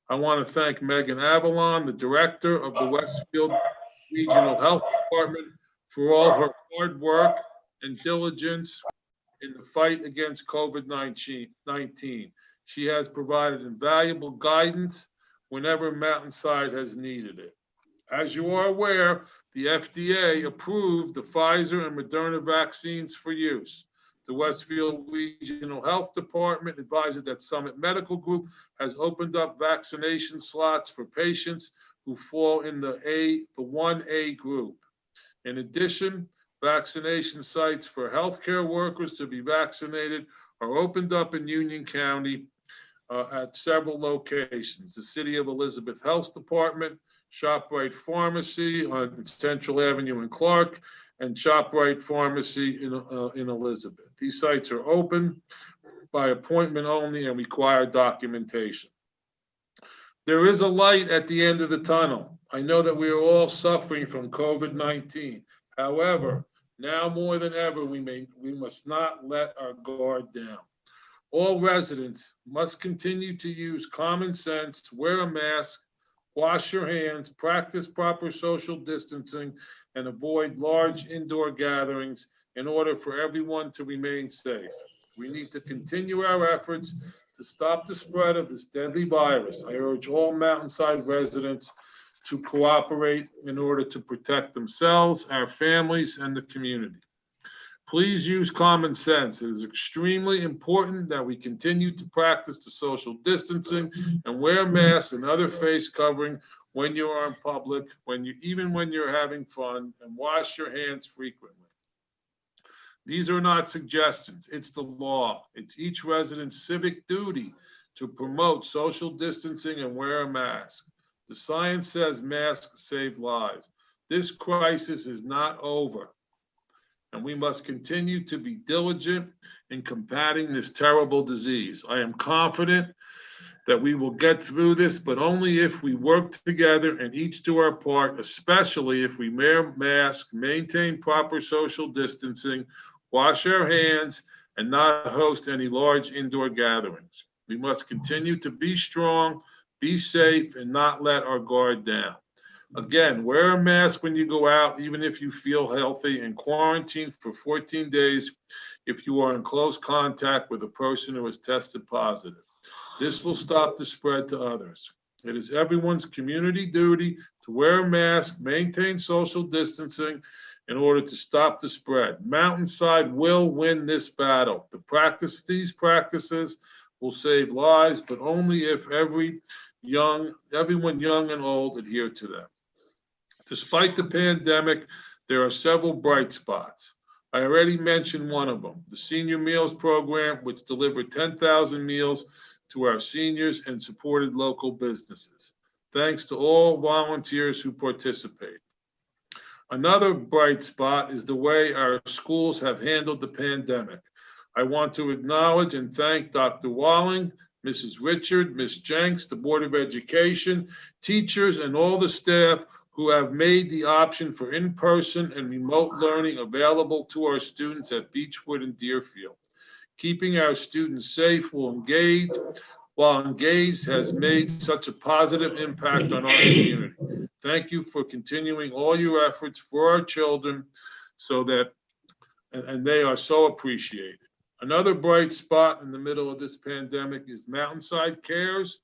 I want to thank Megan Avalon, the director of the Westfield Regional Health Department, for all her hard work and diligence in the fight against COVID-19. She has provided invaluable guidance whenever Mountainside has needed it. As you are aware, the FDA approved the Pfizer and Moderna vaccines for use. The Westfield Regional Health Department advises that Summit Medical Group has opened up vaccination slots for patients who fall in the 1A group. In addition, vaccination sites for healthcare workers to be vaccinated are opened up in Union County at several locations. The City of Elizabeth Health Department, ShopRite Pharmacy on Central Avenue in Clark, and ShopRite Pharmacy in Elizabeth. These sites are open by appointment only and require documentation. There is a light at the end of the tunnel. I know that we are all suffering from COVID-19. However, now more than ever, we must not let our guard down. All residents must continue to use common sense, wear a mask, wash your hands, practice proper social distancing, and avoid large indoor gatherings in order for everyone to remain safe. We need to continue our efforts to stop the spread of this deadly virus. I urge all Mountainside residents to cooperate in order to protect themselves, our families, and the community. Please use common sense. It is extremely important that we continue to practice the social distancing and wear masks and other face covering when you are in public, even when you're having fun, and wash your hands frequently. These are not suggestions, it's the law. It's each resident's civic duty to promote social distancing and wear a mask. The science says masks save lives. This crisis is not over, and we must continue to be diligent in combating this terrible disease. I am confident that we will get through this, but only if we work together and each do our part, especially if we wear masks, maintain proper social distancing, wash our hands, and not host any large indoor gatherings. We must continue to be strong, be safe, and not let our guard down. Again, wear a mask when you go out, even if you feel healthy, and quarantine for 14 days if you are in close contact with a person who has tested positive. This will stop the spread to others. It is everyone's community duty to wear a mask, maintain social distancing in order to stop the spread. Mountainside will win this battle. These practices will save lives, but only if everyone young and old adhere to them. Despite the pandemic, there are several bright spots. I already mentioned one of them, the Senior Meals Program, which delivered 10,000 meals to our seniors and supported local businesses. Thanks to all volunteers who participate. Another bright spot is the way our schools have handled the pandemic. I want to acknowledge and thank Dr. Walling, Mrs. Richard, Ms. Jenks, the Board of Education, teachers, and all the staff who have made the option for in-person and remote learning available to our students at Beechwood and Deerfield. Keeping our students safe while engaged has made such a positive impact on our community. Thank you for continuing all your efforts for our children and they are so appreciated. Another bright spot in the middle of this pandemic is Mountainside Cares,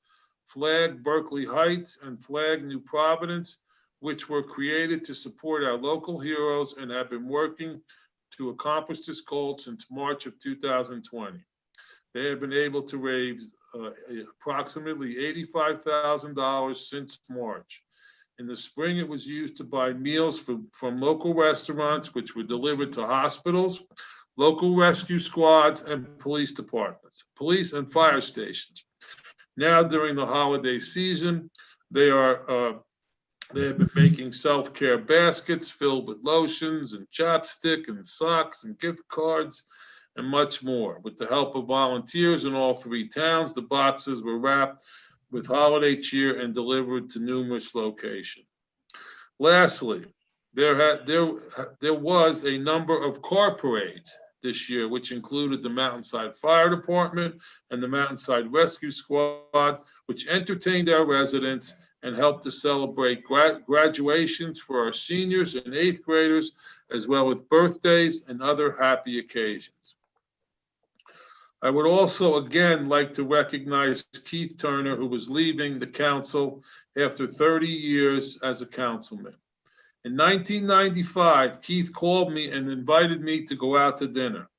Flag Berkeley Heights, and Flag New Providence, which were created to support our local heroes and have been working to accomplish this goal since March of 2020. They have been able to raise approximately $85,000 since March. In the spring, it was used to buy meals from local restaurants, which were delivered to hospitals, local rescue squads, and police departments, police and fire stations. Now, during the holiday season, they have been making self-care baskets filled with lotions and chapstick and socks and gift cards and much more. With the help of volunteers in all 3 towns, the boxes were wrapped with holiday cheer and delivered to numerous locations. Lastly, there was a number of car parades this year, which included the Mountainside Fire Department and the Mountainside Rescue Squad, which entertained our residents and helped to celebrate graduations for our seniors and 8th graders, as well as birthdays and other happy occasions. I would also again like to recognize Keith Turner, who was leaving the council after 30 years as a councilman. In 1995, Keith called me and invited me to go out to dinner.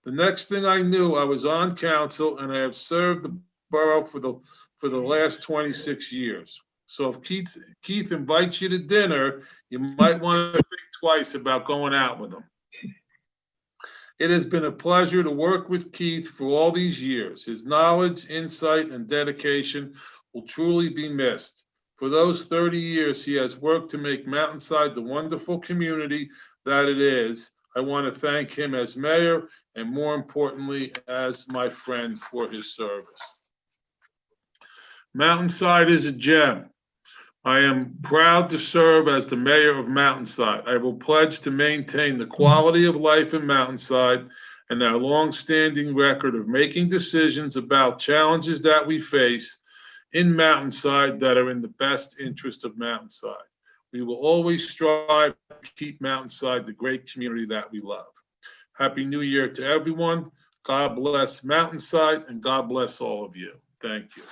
The next thing I knew, I was on council and I have served the borough for the last 26 years. So if Keith invites you to dinner, you might want to think twice about going out with him. It has been a pleasure to work with Keith for all these years. His knowledge, insight, and dedication will truly be missed. For those 30 years, he has worked to make Mountainside the wonderful community that it is. I want to thank him as mayor and, more importantly, as my friend for his service. Mountainside is a gem. I am proud to serve as the mayor of Mountainside. I will pledge to maintain the quality of life in Mountainside and our long-standing record of making decisions about challenges that we face in Mountainside that are in the best interest of Mountainside. We will always strive to keep Mountainside the great community that we love. Happy New Year to everyone. God bless Mountainside and God bless all of you. Thank you.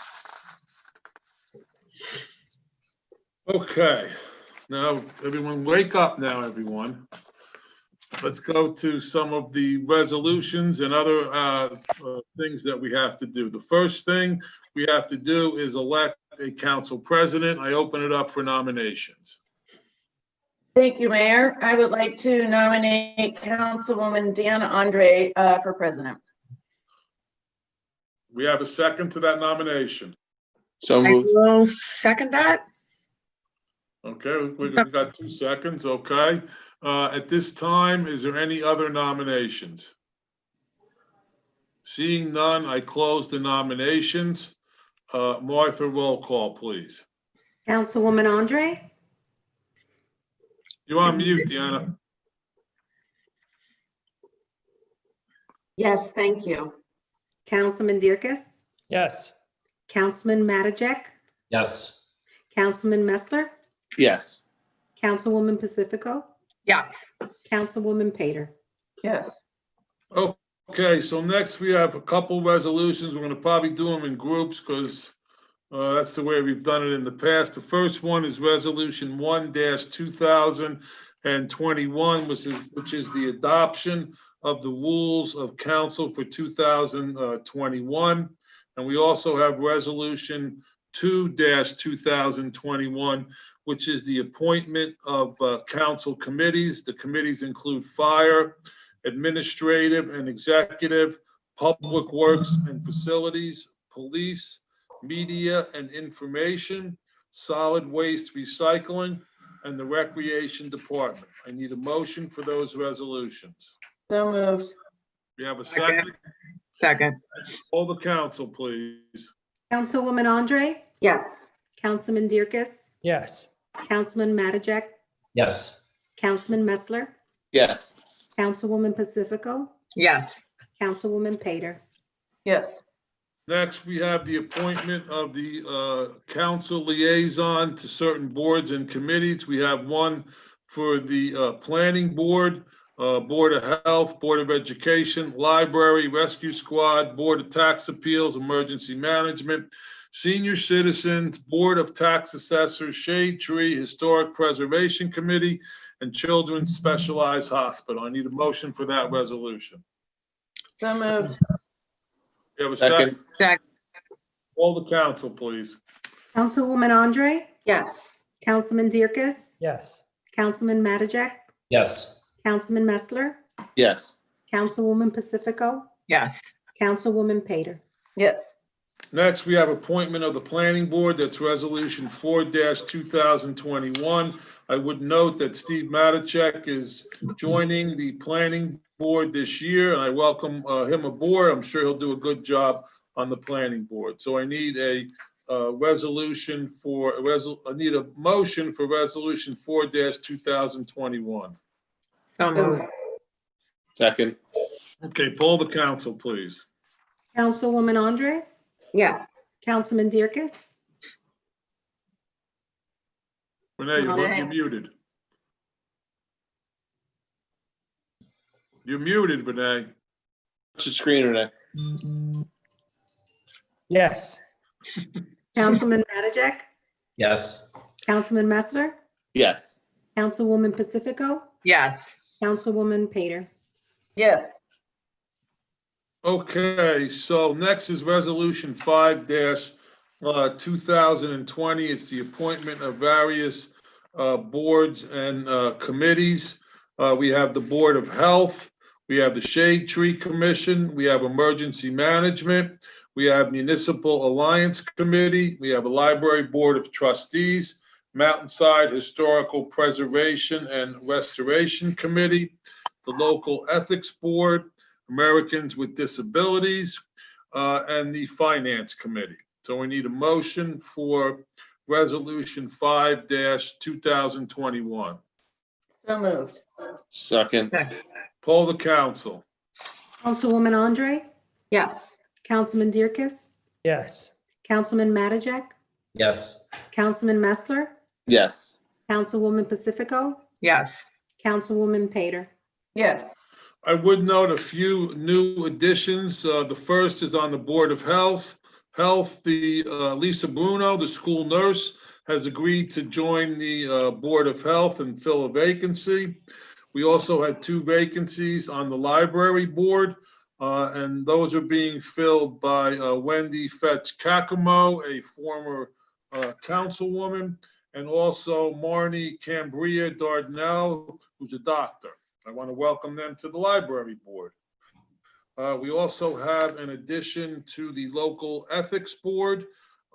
Okay, now everyone wake up now, everyone. Let's go to some of the resolutions and other things that we have to do. The first thing we have to do is elect a council president. I open it up for nominations.
Thank you, Mayor. I would like to nominate Councilwoman Deanna Andre for president.
We have a second to that nomination.
So
I
moved.
will second that.
Okay, we've got 2 seconds, okay. At this time, is there any other nominations? Seeing none, I close the nominations. Martha, roll call, please.
Councilwoman Andre,
You're on mute, Deanna.
Yes, thank you.
Councilman Dierkes,
Yes.
Councilman Matajek,
Yes.
Councilman Messler,
Yes.
Councilwoman Pacifico,
Yes.
Councilwoman Pater.
Yes.
Okay, so next we have a couple resolutions. We're going to probably do them in groups because that's the way we've done it in the past. The first one is Resolution 1-2021, which is the adoption of the rules of council for 2021. And we also have Resolution 2-2021, which is the appointment of council committees. The committees include fire, administrative and executive, public works and facilities, police, media and information, solid waste recycling, and the recreation department. I need a motion for those resolutions.
So moved.
We have a second.
Second.
All the council, please.
Councilwoman Andre,
Yes.
Councilman Dierkes,
Yes.
Councilman Mattajek,
Yes.
Councilman Messler,
Yes.
Councilwoman Pacifico,
Yes.
Councilwoman Pater.
Yes.
Next, we have the appointment of the council liaison to certain boards and committees. We have one for the planning board, Board of Health, Board of Education, Library, Rescue Squad, Board of Tax Appeals, Emergency Management, Senior Citizens, Board of Tax Assessors, Shade Tree, Historic Preservation Committee, and Children's Specialized Hospital. I need a motion for that resolution.
So moved.
You have a second?
Second.
All the council, please.
Councilwoman Andre,
Yes.
Councilman Dierkes,
Yes.
Councilman Mattajek,
Yes.
Councilman Messler,
Yes.
Councilwoman Pacifico,
Yes.
Councilwoman Pater.
Yes.
Next, we have appointment of the planning board. That's resolution 4-2021. I would note that Steve Mattajek is joining the planning board this year, and I welcome him aboard. I'm sure he'll do a good job on the planning board. So I need a resolution for, I need a motion for resolution 4-2021.
So moved.
Second.
Okay, poll the council, please.
Councilwoman Andre,
Yes.
Councilman Dierkes,
Renee, you're muted. You're muted, Renee.
What's the screen, Renee?
Yes.
Councilman Mattajek,
Yes.
Councilman Messler,
Yes.
Councilwoman Pacifico,
Yes.
Councilwoman Pater.
Yes.
Okay, so next is resolution 5-2020. It's the appointment of various boards and committees. We have the Board of Health, we have the Shade Tree Commission, we have Emergency Management, we have Municipal Alliance Committee, we have a Library Board of Trustees, Mountainside Historical Preservation and Restoration Committee, the Local Ethics Board, Americans with Disabilities, and the Finance Committee. So we need a motion for resolution 5-2021.
So moved.
Second.
Poll the council.
Councilwoman Andre,
Yes.
Councilman Dierkes,
Yes.
Councilman Mattajek,
Yes.
Councilman Messler,
Yes.
Councilwoman Pacifico,
Yes.
Councilwoman Pater.
Yes.
I would note a few new additions. The first is on the Board of Health. The Lisa Bruno, the school nurse, has agreed to join the Board of Health and fill a vacancy. We also had 2 vacancies on the Library Board, and those are being filled by Wendy Fetch-Kakumo, a former councilwoman, and also Marnie Cambria Dardanelle, who's a doctor. I want to welcome them to the Library Board. We also have an addition to the Local Ethics Board.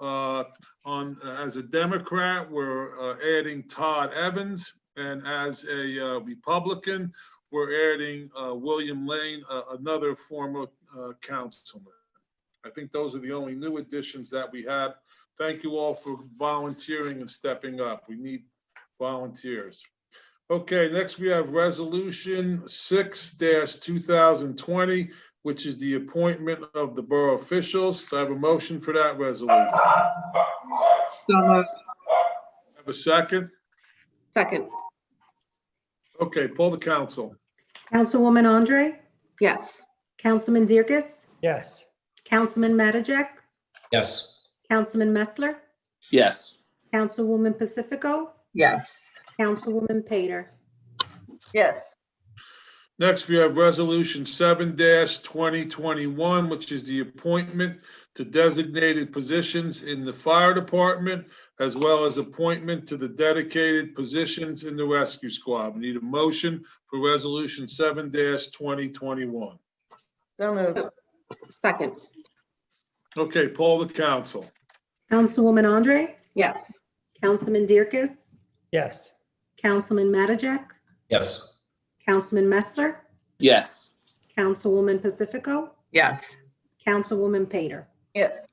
As a Democrat, we're adding Todd Evans, and as a Republican, we're adding William Lane, another former councilman. I think those are the only new additions that we have. Thank you all for volunteering and stepping up. We need volunteers. Okay, next we have resolution 6-2020, which is the appointment of the borough officials. Do I have a motion for that resolution?
So moved.
Have a second?
Second.
Okay, poll the council.
Councilwoman Andre,
Yes.
Councilman Dierkes,
Yes.
Councilman Mattajek,
Yes.
Councilman Messler,
Yes.
Councilwoman Pacifico,
Yes.
Councilwoman Pater.
Yes.
Next, we have resolution 7-2021, which is the appointment to designated positions in the fire department, as well as appointment to the dedicated positions in the rescue squad. We need a motion for resolution 7-2021.
So moved.
Second.
Okay, poll the council.
Councilwoman Andre,
Yes.
Councilman Dierkes,
Yes.
Councilman Mattajek,
Yes.
Councilman Messler,
Yes.
Councilwoman Pacifico,
Yes.
Councilwoman Pater.
Yes.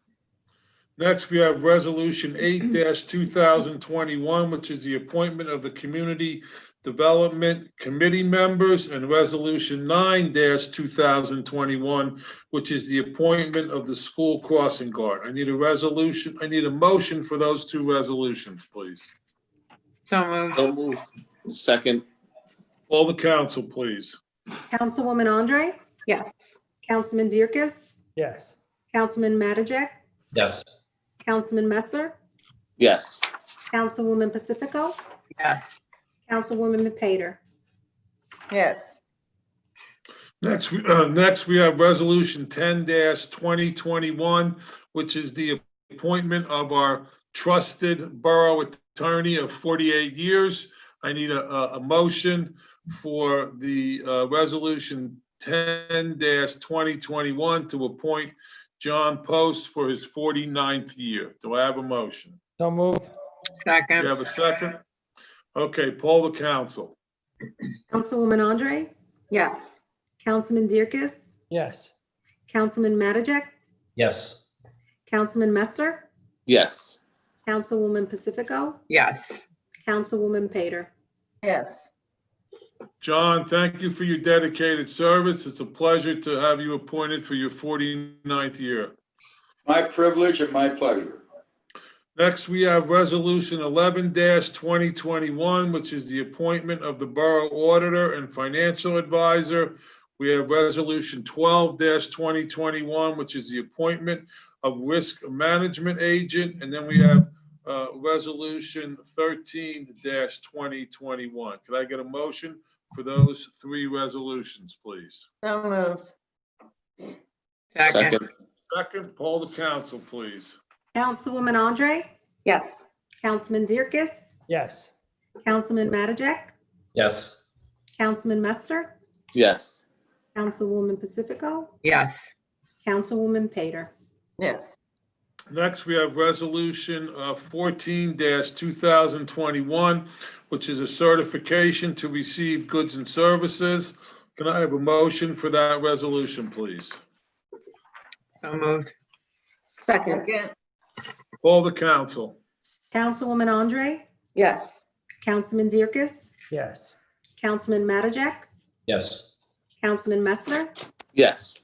Next, we have Resolution 8-2021, which is the appointment of the Community Development Committee members, and Resolution 9-2021, which is the appointment of the School Crossing Guard. I need a motion for those two resolutions, please.
So moved.
So moved. Second.
All the council, please.
Councilwoman Andre,
Yes.
Councilman Dierkes,
Yes.
Councilman Mattajak,
Yes.
Councilman Messler,
Yes.
Councilwoman Pacifico,
Yes.
Councilwoman Pater.
Yes.
Next, we have Resolution 10-2021, which is the appointment of our trusted borough attorney of 48 years. I need a motion for the Resolution 10-2021 to appoint John Post for his 49th year. Do I have a motion?
So moved.
Second.
You have a second? Okay, poll the council.
Councilwoman Andre,
Yes.
Councilman Dierkes,
Yes.
Councilman Mattajak,
Yes.
Councilman Messler,
Yes.
Councilwoman Pacifico,
Yes.
Councilwoman Pater.
Yes.
John, thank you for your dedicated service. It's a pleasure to have you appointed for your 49th year.
My privilege and my pleasure.
Next, we have Resolution 11-2021, which is the appointment of the Borough Auditor and Financial Advisor. We have Resolution 12-2021, which is the appointment of Risk Management Agent. And then we have Resolution 13-2021. Could I get a motion for those three resolutions, please?
So moved.
Second.
Second, poll the council, please.
Councilwoman Andre,
Yes.
Councilman Dierkes,
Yes.
Councilman Mattajak,
Yes.
Councilman Messler,
Yes.
Councilwoman Pacifico,
Yes.
Councilwoman Pater.
Yes.
Next, we have Resolution 14-2021, which is a certification to receive goods and services. Can I have a motion for that resolution, please?
So moved.
Second.
Second.
Poll the council.
Councilwoman Andre,
Yes.
Councilman Dierkes,
Yes.
Councilman Mattajak,
Yes.
Councilman Messler,
Yes.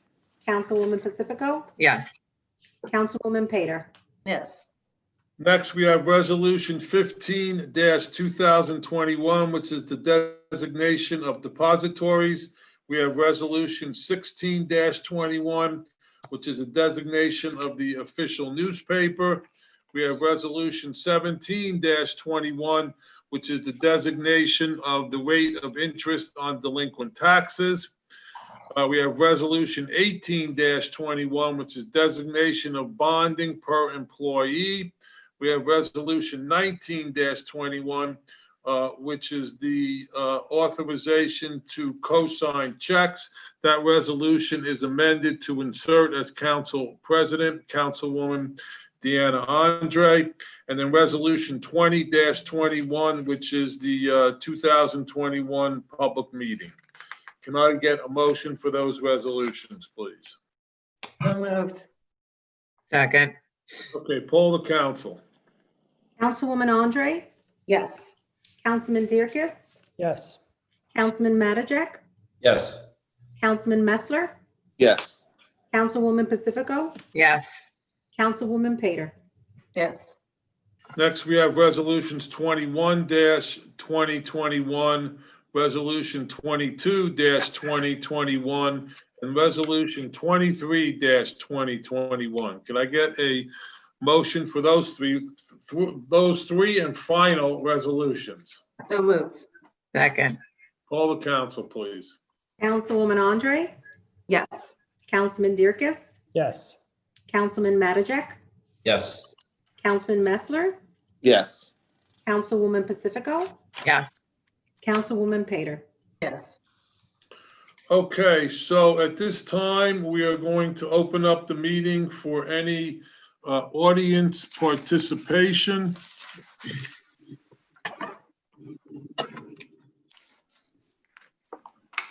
Councilwoman Pacifico,
Yes.
Councilwoman Pater.
Yes.
Next, we have Resolution 15-2021, which is the designation of depositories. We have Resolution 16-21, which is a designation of the official newspaper. We have Resolution 17-21, which is the designation of the rate of interest on delinquent taxes. We have Resolution 18-21, which is designation of bonding per employee. We have Resolution 19-21, which is the authorization to co-sign checks. That resolution is amended to insert as Council President, Councilwoman Deanna Andre. And then Resolution 20-21, which is the 2021 public meeting. Can I get a motion for those resolutions, please?
So moved.
Second.
Okay, poll the council.
Councilwoman Andre,
Yes.
Councilman Dierkes,
Yes.
Councilman Mattajak,
Yes.
Councilman Messler,
Yes.
Councilwoman Pacifico,
Yes.
Councilwoman Pater.
Yes.
Next, we have Resolutions 21-2021, Resolution 22-2021, and Resolution 23-2021. Can I get a motion for those three and final resolutions?
So moved.
Second.
Call the council, please.
Councilwoman Andre,
Yes.
Councilman Dierkes,
Yes.
Councilman Mattajak,
Yes.
Councilman Messler,
Yes.
Councilwoman Pacifico,
Yes.
Councilwoman Pater.
Yes.
Okay, so at this time, we are going to open up the meeting for any audience participation.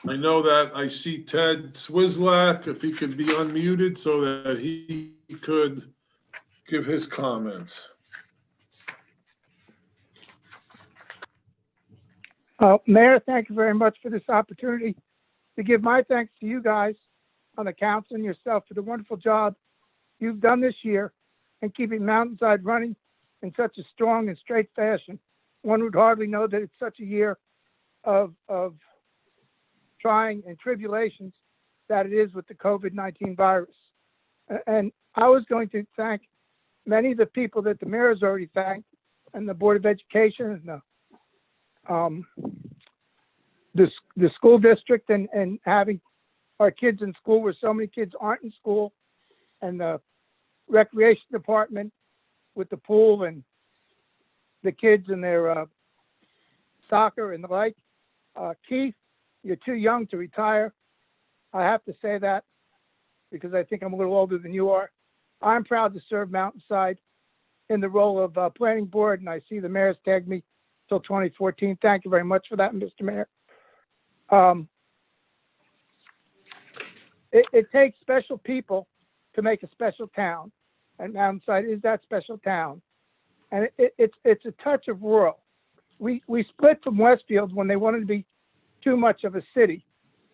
I know that I see Ted Swislak, if he could be unmuted so that he could give his comments.
Mayor, thank you very much for this opportunity to give my thanks to you guys on the council and yourself for the wonderful job you've done this year and keeping Mountainside running in such a strong and straight fashion. One would hardly know that it's such a year of trying and tribulations that it is with the COVID-19 virus. And I was going to thank many of the people that the mayor has already thanked, and the Board of Education and the school district, and having our kids in school where so many kids aren't in school, and the recreation department with the pool and the kids and their soccer and the like. Keith, you're too young to retire. I have to say that because I think I'm a little older than you are. I'm proud to serve Mountainside in the role of planning board, and I see the mayor's tagged me till 2014. Thank you very much for that, Mr. Mayor. It takes special people to make a special town, and Mountainside is that special town. And it's a touch of rural. We split from Westfield when they wanted to be too much of a city,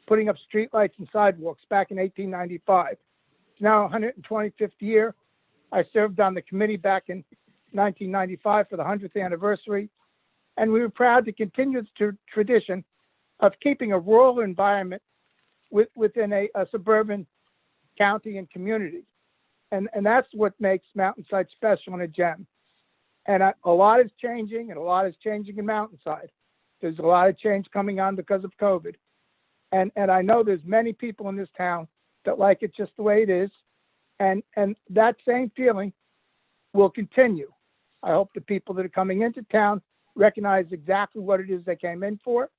putting up streetlights and sidewalks back in 1895. It's now 125th year. I served on the committee back in 1995 for the 100th anniversary, and we were proud to continue the tradition of keeping a rural environment within a suburban county and community. And that's what makes Mountainside special and a gem. And a lot is changing, and a lot is changing in Mountainside. There's a lot of change coming on because of COVID. And I know there's many people in this town that like it just the way it is. And that same feeling will continue. I hope the people that are coming into town recognize exactly what it is they came in for.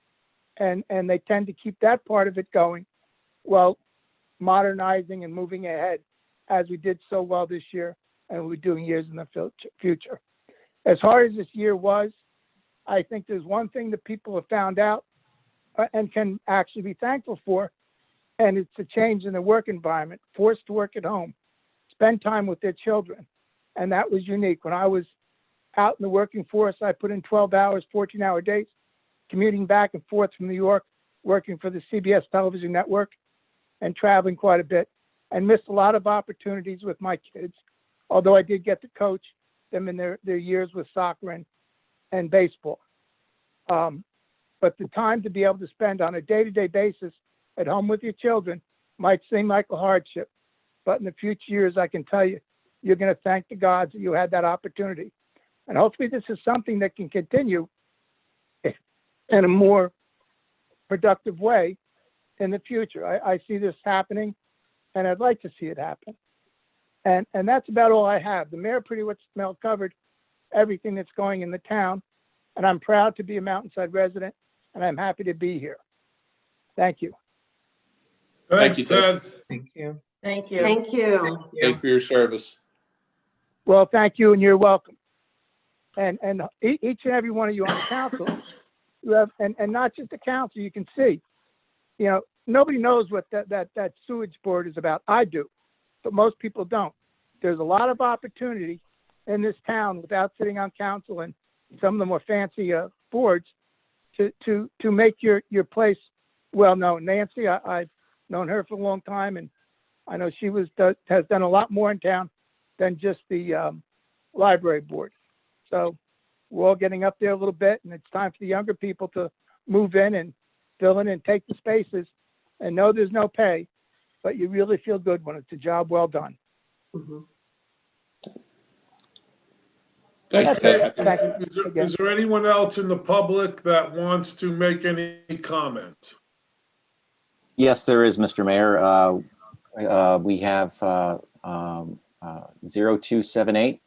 And they tend to keep that part of it going while modernizing and moving ahead, as we did so well this year and we're doing years in the future. As hard as this year was, I think there's one thing that people have found out and can actually be thankful for, and it's a change in the work environment, forced to work at home, spend time with their children. And that was unique. When I was out in the working force, I put in 12 hours, 14-hour days, commuting back and forth from New York, working for the CBS television network and traveling quite a bit, and missed a lot of opportunities with my kids, although I did get to coach them in their years with soccer and baseball. But the time to be able to spend on a day-to-day basis at home with your children might seem like a hardship, but in the future years, I can tell you, you're going to thank the gods that you had that opportunity. And hopefully this is something that can continue in a more productive way in the future. I see this happening, and I'd like to see it happen. And that's about all I have. The mayor pretty much covered everything that's going in the town, and I'm proud to be a Mountainside resident, and I'm happy to be here. Thank you.
Thanks,
Thank you,
Ted.
Thank you.
Thank you.
Thank you.
Thank you for your service.
Well, thank you, and you're welcome. And each and every one of you on the council, you have, and not just the council, you can see, you know, nobody knows what that sewage board is about. I do, but most people don't. There's a lot of opportunity in this town without sitting on council and some of the more fancy boards to make your place well known. Nancy, I've known her for a long time, and I know she has done a lot more in town than just the library board. So we're all getting up there a little bit, and it's time for the younger people to move in and fill in and take the spaces, and know there's no pay, but you really feel good when it's a job well done.
Mhm.
Thank you, Ted.
Is there anyone else in the public that wants to make any comment?
Yes, there is, Mr. Mayor. We have 0278.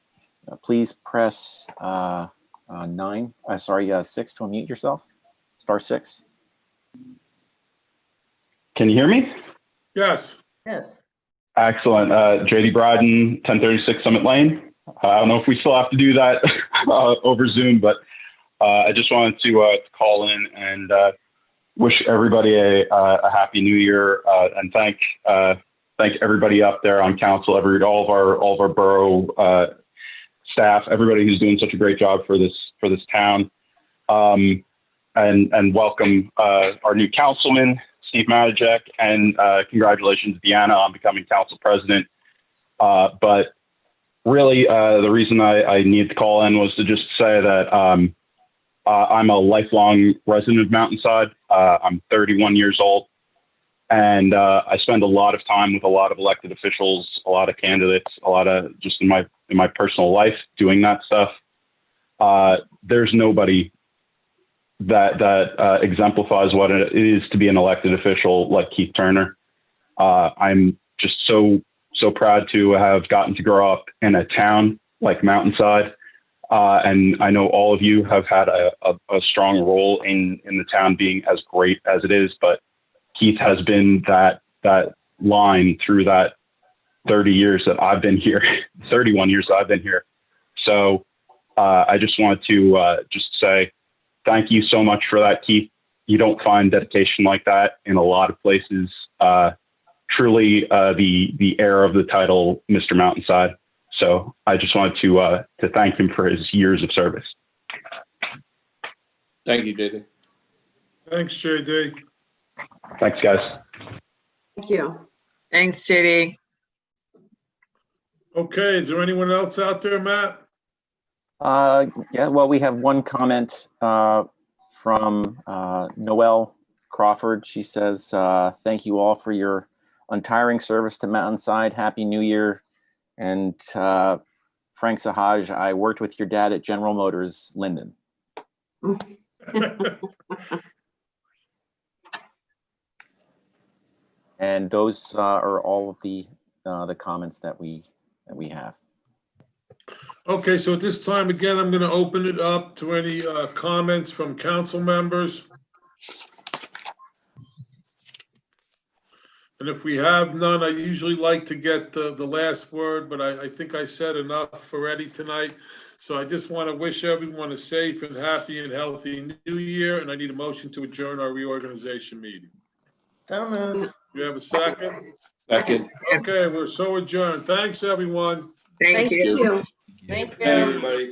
Please press 6 to unmute yourself. *6.
Can you hear me?
Yes.
Yes.
Excellent. JD Bryden, 1036 Summit Lane. I don't know if we still have to do that over Zoom, but I just wanted to call in and wish everybody a happy new year, and thank everybody up there on council, all of our borough staff, everybody who's doing such a great job for this town, and welcome our new councilman, Steve Matajek, and congratulations, Deanna, on becoming council president. But really, the reason I needed to call in was to just say that I'm a lifelong resident of Mountainside. I'm 31 years old, and I spend a lot of time with a lot of elected officials, a lot of candidates, a lot of just in my personal life doing that stuff. There's nobody that exemplifies what it is to be an elected official like Keith Turner. I'm just so proud to have gotten to grow up in a town like Mountainside. And I know all of you have had a strong role in the town being as great as it is, but Keith has been that line through that 30 years that I've been here, 31 years that I've been here. So I just wanted to just say thank you so much for that, Keith. You don't find dedication like that in a lot of places. Truly the heir of the title, Mr. Mountainside. So I just wanted to thank him for his years of service.
Thank you, JD.
Thanks, JD.
Thanks, guys.
Thank you.
Thanks, JD.
Okay, is there anyone else out there, Matt?
Yeah, well, we have one comment from Noelle Crawford. She says, thank you all for your untiring service to Mountainside. Happy New Year. And Frank Sahaj, I worked with your dad at General Motors, Linden. And those are all of the comments that we have.
Okay, so at this time, again, I'm going to open it up to any comments from council members. And if we have none, I usually like to get the last word, but I think I said enough already tonight. So I just want to wish everyone a safe and happy and healthy new year. And I need a motion to adjourn our reorganization meeting.
So moved.
Do you have a second?
Second.
Okay, we're so adjourned. Thanks, everyone.
Thank you.
you.
Thank you.
Everybody.